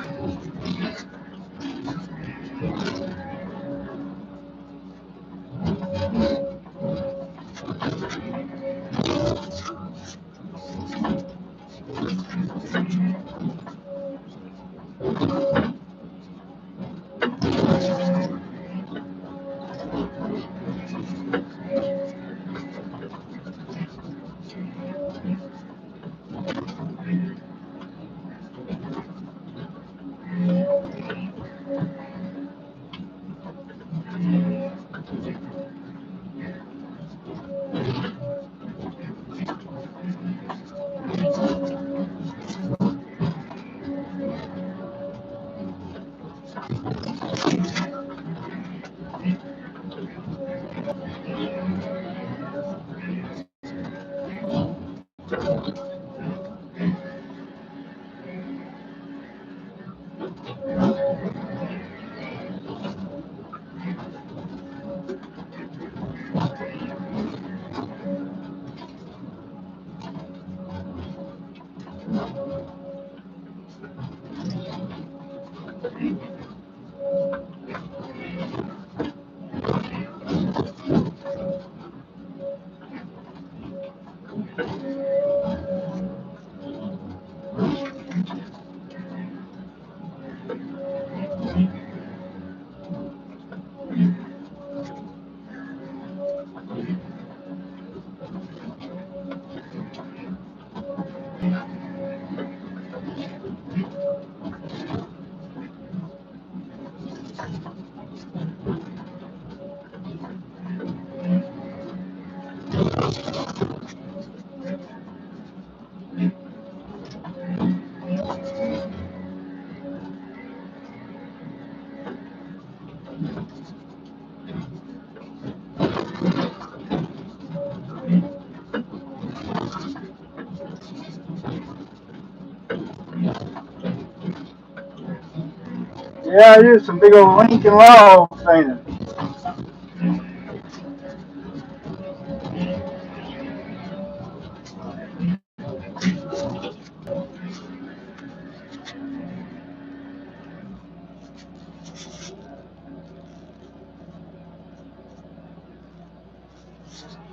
Yeah, it is some big old Lincoln logs, ain't it?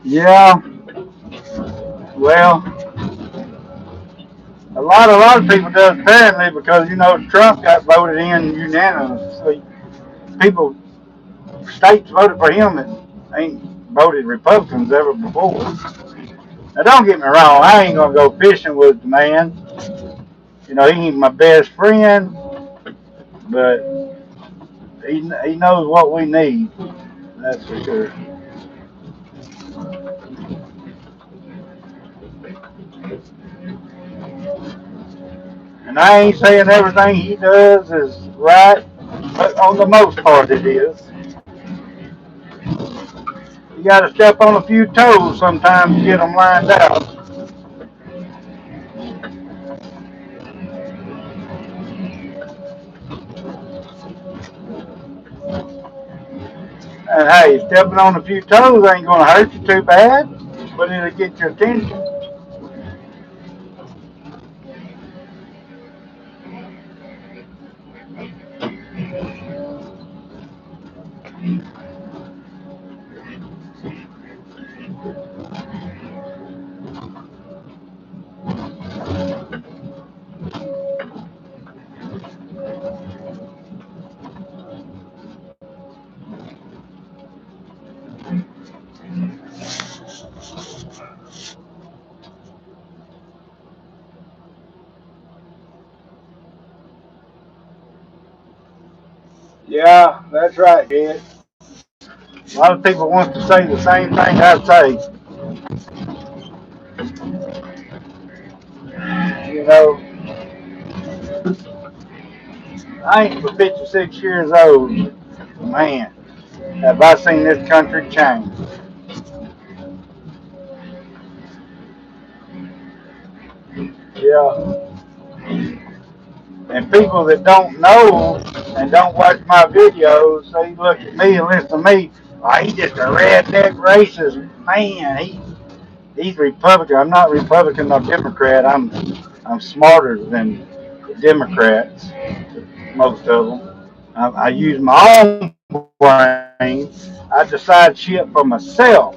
Yeah, well, a lot of people does apparently because Trump got voted in unanimously. People, states voted for him that ain't voted Republicans ever before. Now don't get me wrong, I ain't gonna go fishing with the man. He ain't my best friend, but he knows what we need. That's for sure. And I ain't saying everything he does is right, but on the most part it is. You got to step on a few toes sometimes to get them lined out. And hey, stepping on a few toes ain't going to hurt you too bad, but it'll get your attention. Yeah, that's right, Ed. A lot of people want to say the same thing I say. You know, I ain't but 56 years old. Man, have I seen this country change. Yeah. And people that don't know and don't watch my videos, they look at me and listen to me. Oh, he's just a redneck racist. Man, he's Republican. I'm not Republican or Democrat. I'm smarter than the Democrats, most of them. I use my own brain. I decide shit for myself.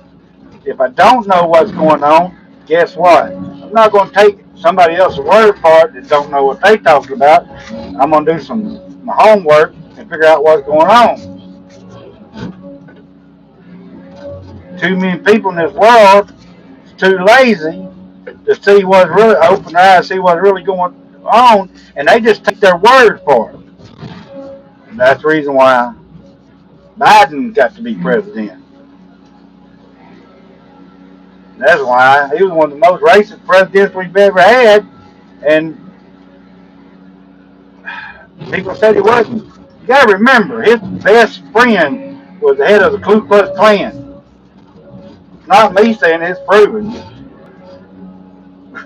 If I don't know what's going on, guess what? I'm not going to take somebody else's word for it that don't know what they talking about. I'm going to do some my homework and figure out what's going on. Too many people in this world is too lazy to see what's really open their eyes, see what's really going on, and they just take their word for it. And that's the reason why Biden got to be president. And that's why he was one of the most racist presidents we've ever had, and people said he wasn't. You got to remember, his best friend was the head of the Ku Klux Klan. Not me saying it's proven.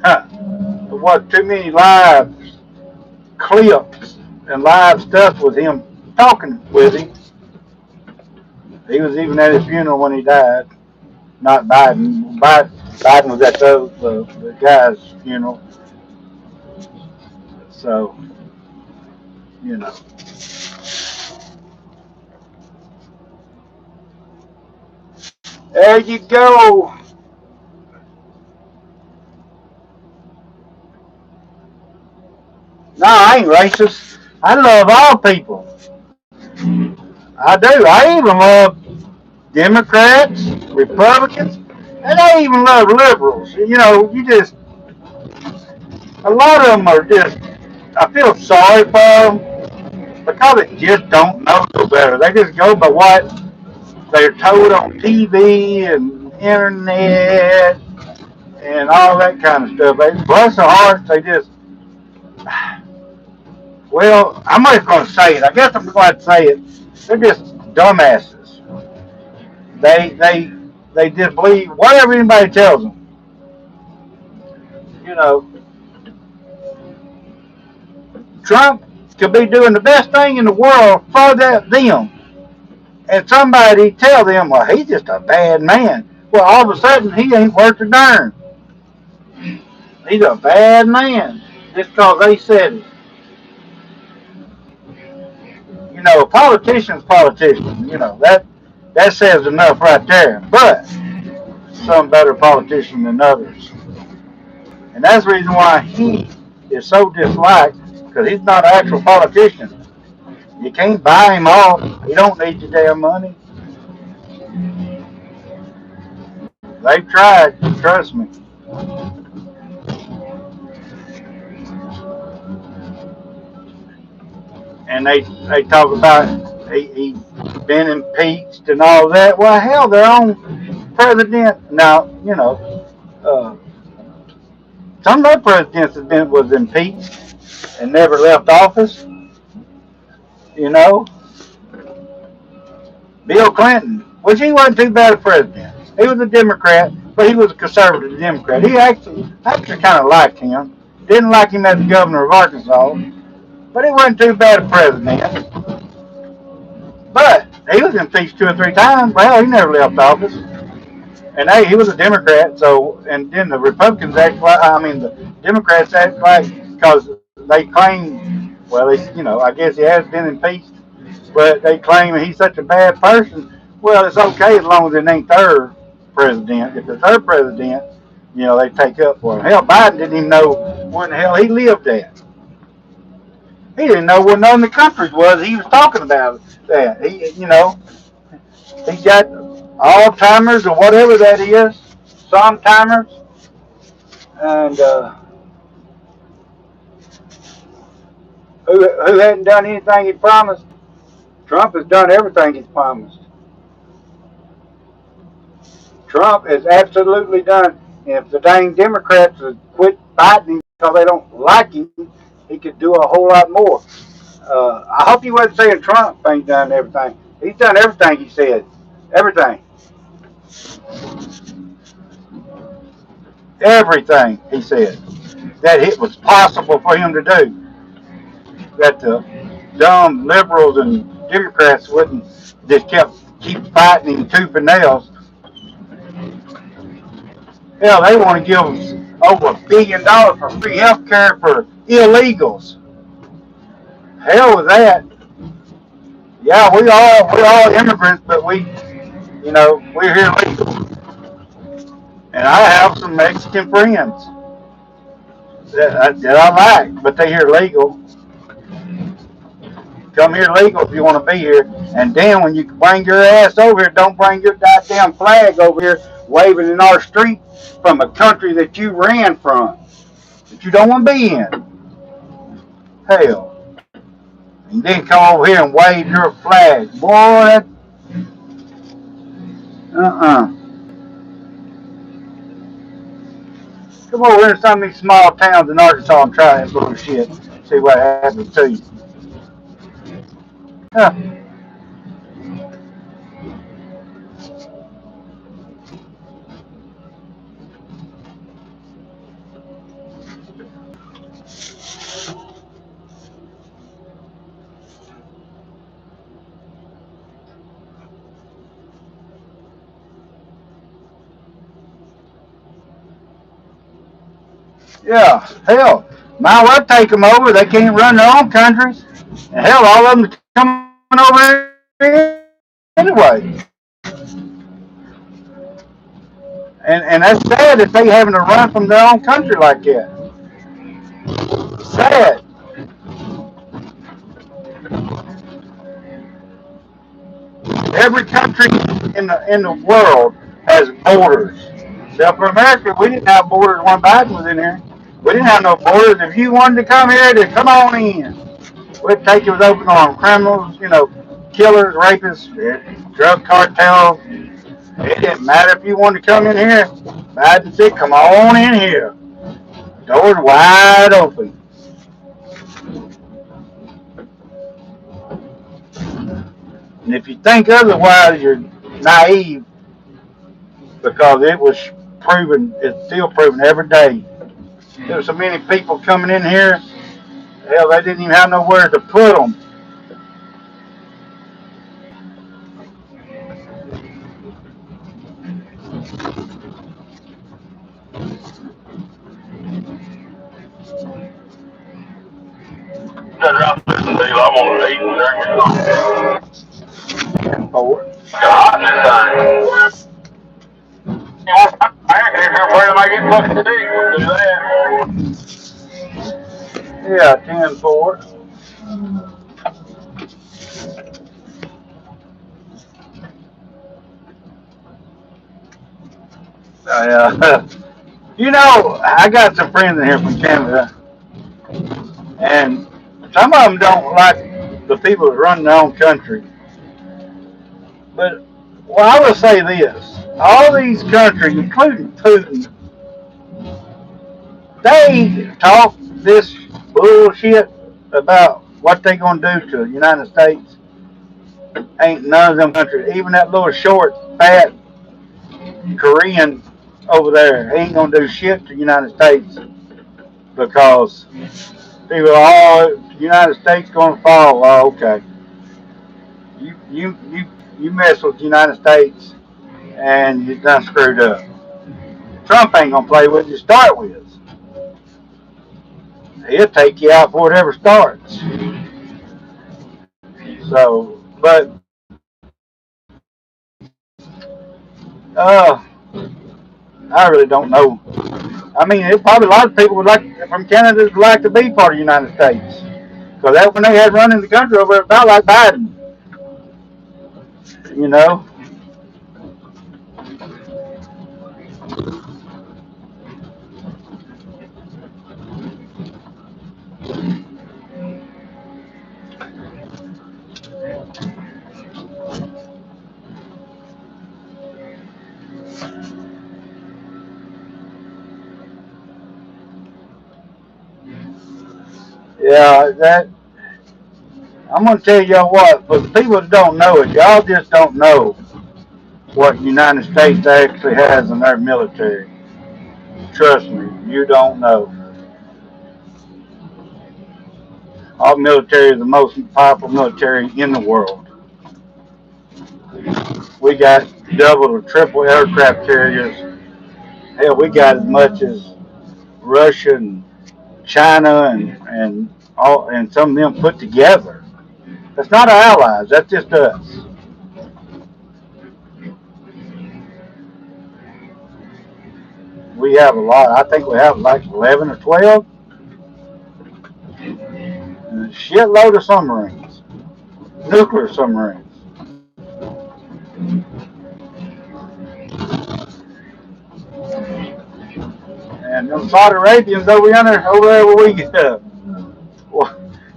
There was too many live clips and live stuff with him talking with him. He was even at his funeral when he died. Not Biden. Biden was at the guy's funeral. So, you know. There you go. No, I ain't racist. I love all people. I do. I even love Democrats, Republicans, and I even love liberals. You just, a lot of them are just, I feel sorry for them because they just don't know no better. They just go by what they're told on TV and internet and all that kind of stuff. They, bless their hearts, they just, well, I'm not going to say it. I guess I'm going to say it. They're just dumbasses. They, they, they just believe whatever anybody tells them. You know, Trump could be doing the best thing in the world for them, and somebody tell them, well, he's just a bad man. Well, all of a sudden, he ain't worth a darn. He's a bad man just because they said it. You know, a politician's politician. You know, that says enough right there. But some better politician than others. And that's the reason why he is so disliked, because he's not an actual politician. You can't buy him off. He don't need your damn money. They've tried, trust me. And they talk about he been impeached and all that. Well, hell, their own president. Now, you know, uh, some of their presidents was impeached and never left office. You know, Bill Clinton, which he wasn't too bad a president. He was a Democrat, but he was a conservative Democrat. He actually kind of liked him. Didn't like him as the governor of Arkansas, but he wasn't too bad a president. But he was impeached 2 or 3 times. Well, he never left office. And hey, he was a Democrat, so, and then the Republicans act like, I mean, the Democrats act like, because they claim, well, I guess he has been impeached, but they claim he's such a bad person. Well, it's okay as long as it ain't their president. If it's their president, they take up for him. Hell, Biden didn't even know where in the hell he lived at. He didn't know where none of the countries was. He was talking about that. He got Alzheimer's or whatever that is, sometimes, and who hadn't done anything he promised? Trump has done everything he's promised. Trump has absolutely done. If the dang Democrats would quit fighting him because they don't like him, he could do a whole lot more. I hope you wasn't saying Trump ain't done everything. He's done everything he said. Everything. Everything he said that it was possible for him to do. That the dumb liberals and Democrats wouldn't just keep fighting him tooth and nails. Hell, they want to give us over $1 billion for free health care for illegals. Hell with that. Yeah, we're all immigrants, but we're here legal. And I have some Mexican friends that I like, but they here legal. Come here legal if you want to be here. And then when you bring your ass over here, don't bring your goddamn flag over here waving in our street from a country that you ran from, that you don't want to be in. Hell. And then come over here and wave your flag. Boy, Come over here to some of these small towns in Arkansas and try that bullshit. See what happens to you. Huh. Yeah, hell, might well take them over. They can't run their own countries. And hell, all of them coming over here anyway. And that's sad that they having to run from their own country like that. Sad. Every country in the world has borders. Except for America, we didn't have borders when Biden was in here. We didn't have no borders. If you wanted to come here, then come on in. We'd take you with open arms. Criminals, killers, rapists, drug cartels. It didn't matter if you wanted to come in here. Biden said, come on in here. Doors wide open. And if you think otherwise, you're naive, because it was proven, it's still proven every day. There's so many people coming in here Hell, they didn't even have nowhere to put them. I'm on 8:30. Or, Hot in this thing. I actually, if you're afraid I might get fucking sick, we'll do that. yeah, 10-4. You know, I got some friends in here from Canada, and some of them don't like the people that run their own country. But, well, I will say this. All these countries, including Putin, they talk this bullshit about what they going to do to the United States. Ain't none of them countries, even that little short, fat Korean over there, he ain't going to do shit to the United States because people, oh, the United States going to fall. Oh, okay. You mess with the United States and you done screwed up. Trump ain't going to play with you to start with. He'll take you out before it ever starts. So, but uh, I really don't know. I mean, it probably a lot of people would like from Canada would like to be part of the United States because that when they had running the country over about like Biden, you know. Yeah, that I'm gonna tell y'all what. For the people that don't know it, y'all just don't know what the United States actually has in their military. Trust me, you don't know. Our military is the most powerful military in the world. We got double or triple aircraft carriers. Hell, we got as much as Russia and China and some of them put together. That's not our allies. That's just us. We have a lot. I think we have like 11 or 12. And a shitload of submarines, nuclear submarines. And them Saudi Arabians over there where we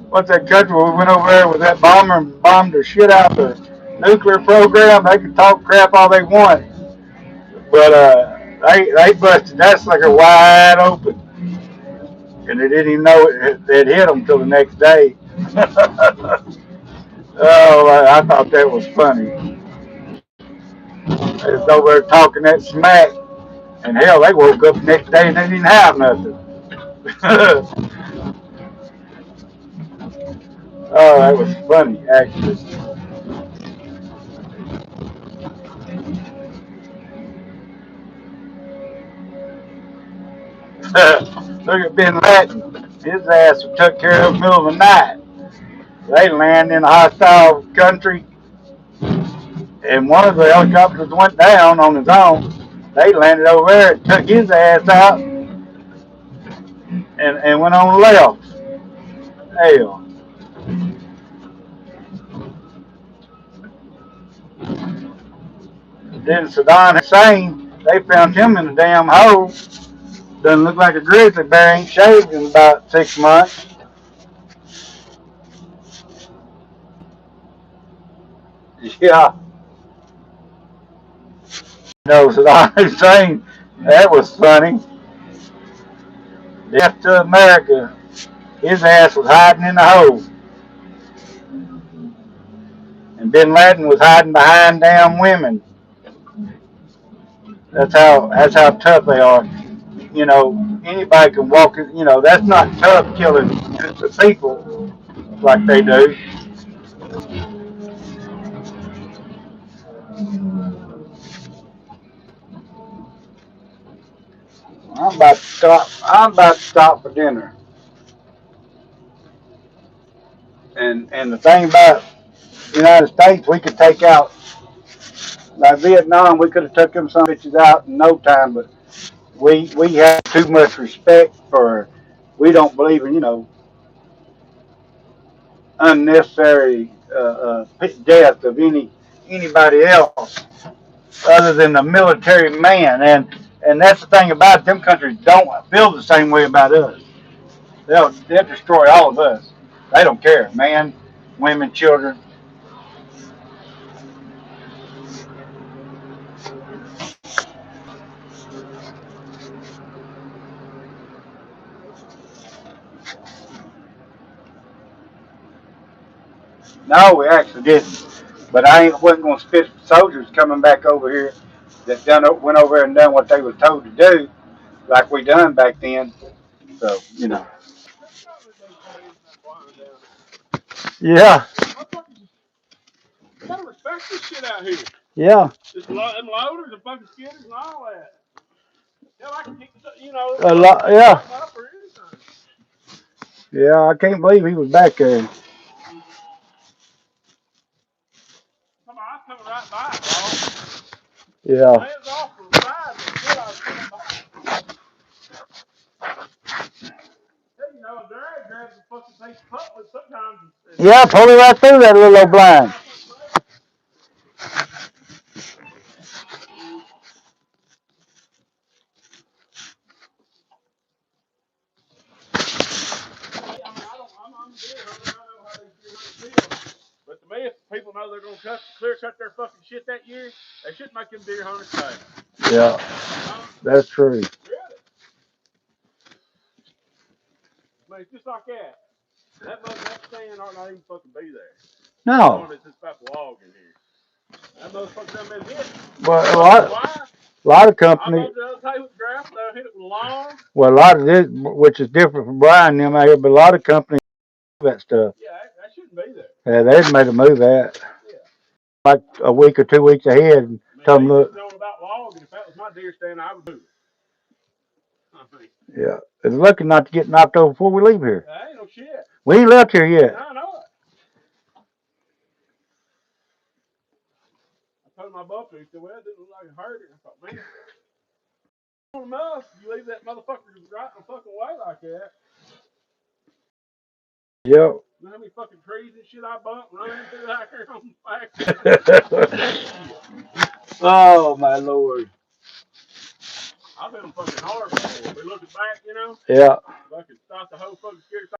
what's that country where we went over there with that bomber and bombed the shit out of the nuclear program? They can talk crap all they want, but they busted that sucker wide open, and they didn't even know it hit them till the next day. Oh, I thought that was funny. They was over there talking that smack, and hell, they woke up the next day and they didn't have nothing. Oh, that was funny, actually. Look at Ben Laden. His ass was took care of in the middle of the night. They land in a hostile country, and one of the helicopters went down on his own. They landed over there and took his ass out and went on left. Hell. Then Saddam Hussein, they found him in a damn hole. Doesn't look like a grizzly bear, ain't shaved in about 6 months. Yeah. No, Saddam Hussein, that was funny. Death to America. His ass was hiding in the hole. And Bin Laden was hiding behind damn women. That's how tough they are. you know, anybody can walk it. You know, that's not tough killing the people like they do. I'm about to stop. I'm about to stop for dinner. And the thing about the United States, we could take out like Vietnam. We could have took them some bitches out in no time, but we have too much respect for. We don't believe in unnecessary death of anybody else other than the military man. And that's the thing about it. Them countries don't feel the same way about us. They'll destroy all of us. They don't care, man, women, children. No, we actually didn't. But I wasn't going to spit soldiers coming back over here that went over there and done what they were told to do, like we done back then. So Yeah. You gotta respect this shit out here. Yeah. Them loaders and fucking skidders and all that. Hell, I can get, A lot. Yeah. Yeah. I can't believe he was back there. I was coming right by it, dog. Yeah. Hands off from the side, but still I was coming by it. A drag grabs a fucking piece of putt with sometimes. Yeah. Pull it right through that little old blind. I'm a deer hunter. I know how these deer hunters feel. But to me, if people know they're going to clear cut their fucking shit that year, they shouldn't make them deer hunters pay. Yeah. That's true. Really? I mean, it's just like that. That stand ought not even fucking be there. No. It's just about the log in here. That motherfucker done been hit. Well, a lot of I companies. mowed the other day with grass. They hit it with a log. Well, a lot of this, which is different from Brian and them out here, but a lot of companies do that stuff. Yeah, that shouldn't be there. Yeah, they'd made a move that. Yeah. Like a week or 2 weeks ahead and told them, look. Knowing about log, and if that was my deer stand, I would move it. Yeah. It's lucky not to get knocked over before we leave here. That ain't no shit. We ain't left here yet. I know it. I told my buffer, he said, well, it didn't look like it hurt it. I thought, man, enough, you leave that motherfucker right in the fucking way like that. Yep. You know how many fucking trees and shit I bumped running through out here on the back? Oh, my Lord. I've been fucking hard before. We looking back, Yeah. Fucking stop the whole fucking scary thing.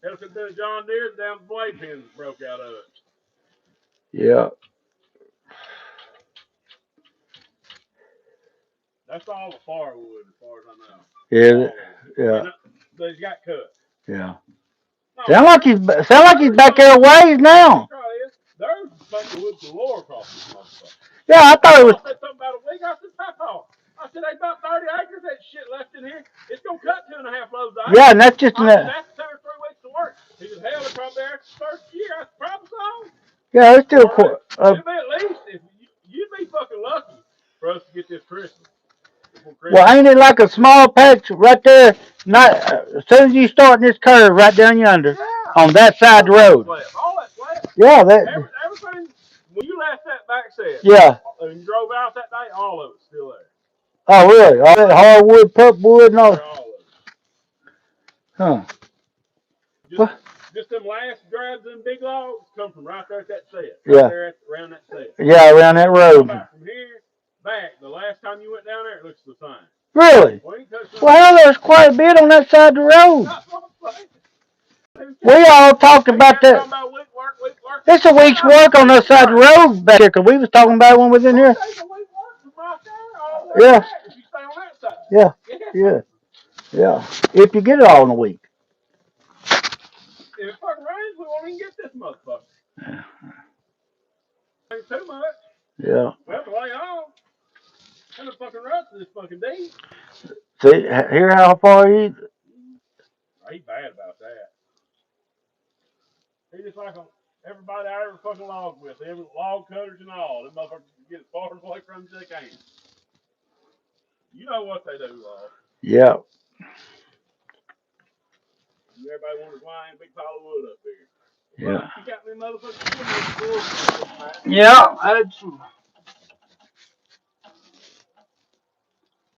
Hell, if it been a John Deere, the damn blade pins broke out of it. Yeah. That's all the firewood, as far as I know. Yeah. Yeah. But he's got cut. Yeah. No, sound like he's back there a ways now. There's fucking wood galore across this motherfucker. Yeah, I thought it was. I said something about a week. I said, Papa, I said, they about 30 acres of that shit left in here. It's going to cut 2.5 loads of Yeah, and that's just that's 2 or 3 weeks of work. He said, hell, they're probably there the first year. I said, probably so. Yeah, it's still. It'll be at least, if you'd be fucking lucky for us to get this Christmas. Well, ain't it like a small patch right there? Not as soon as you start in this curve right down yonder, on that side of the road. All that's left. Yeah, everything. When you left that back set, yeah, and you drove out that day, all of it's still there. Oh, really? All that hardwood, pulpwood, and all. All of it. Huh? Just them last grabs and big logs come from right there at that set. Yeah. There around that set. Yeah, around that road. From here back, the last time you went down there, it looks the same. Really? Well, there's quite a bit on that side of the road. We all talked about that. It's a week's work on that side of the road back here, because we was talking about it when we was in here. Yeah. Yeah. Yeah. Yeah. If you get it all in a week. If it fucking rains, we won't even get this motherfucker. Ain't too much. Yeah. Well, the way on. And the fucking rest of this fucking deep. See, hear how far he. He bad about that. He just like everybody I ever fucking logged with, every log cutters and all. Them motherfuckers get as far away from as they can. You know what they do, Yeah. everybody wonders why ain't a big pile of wood up here. Yeah. Well, you got me motherfuckers. Yeah. That's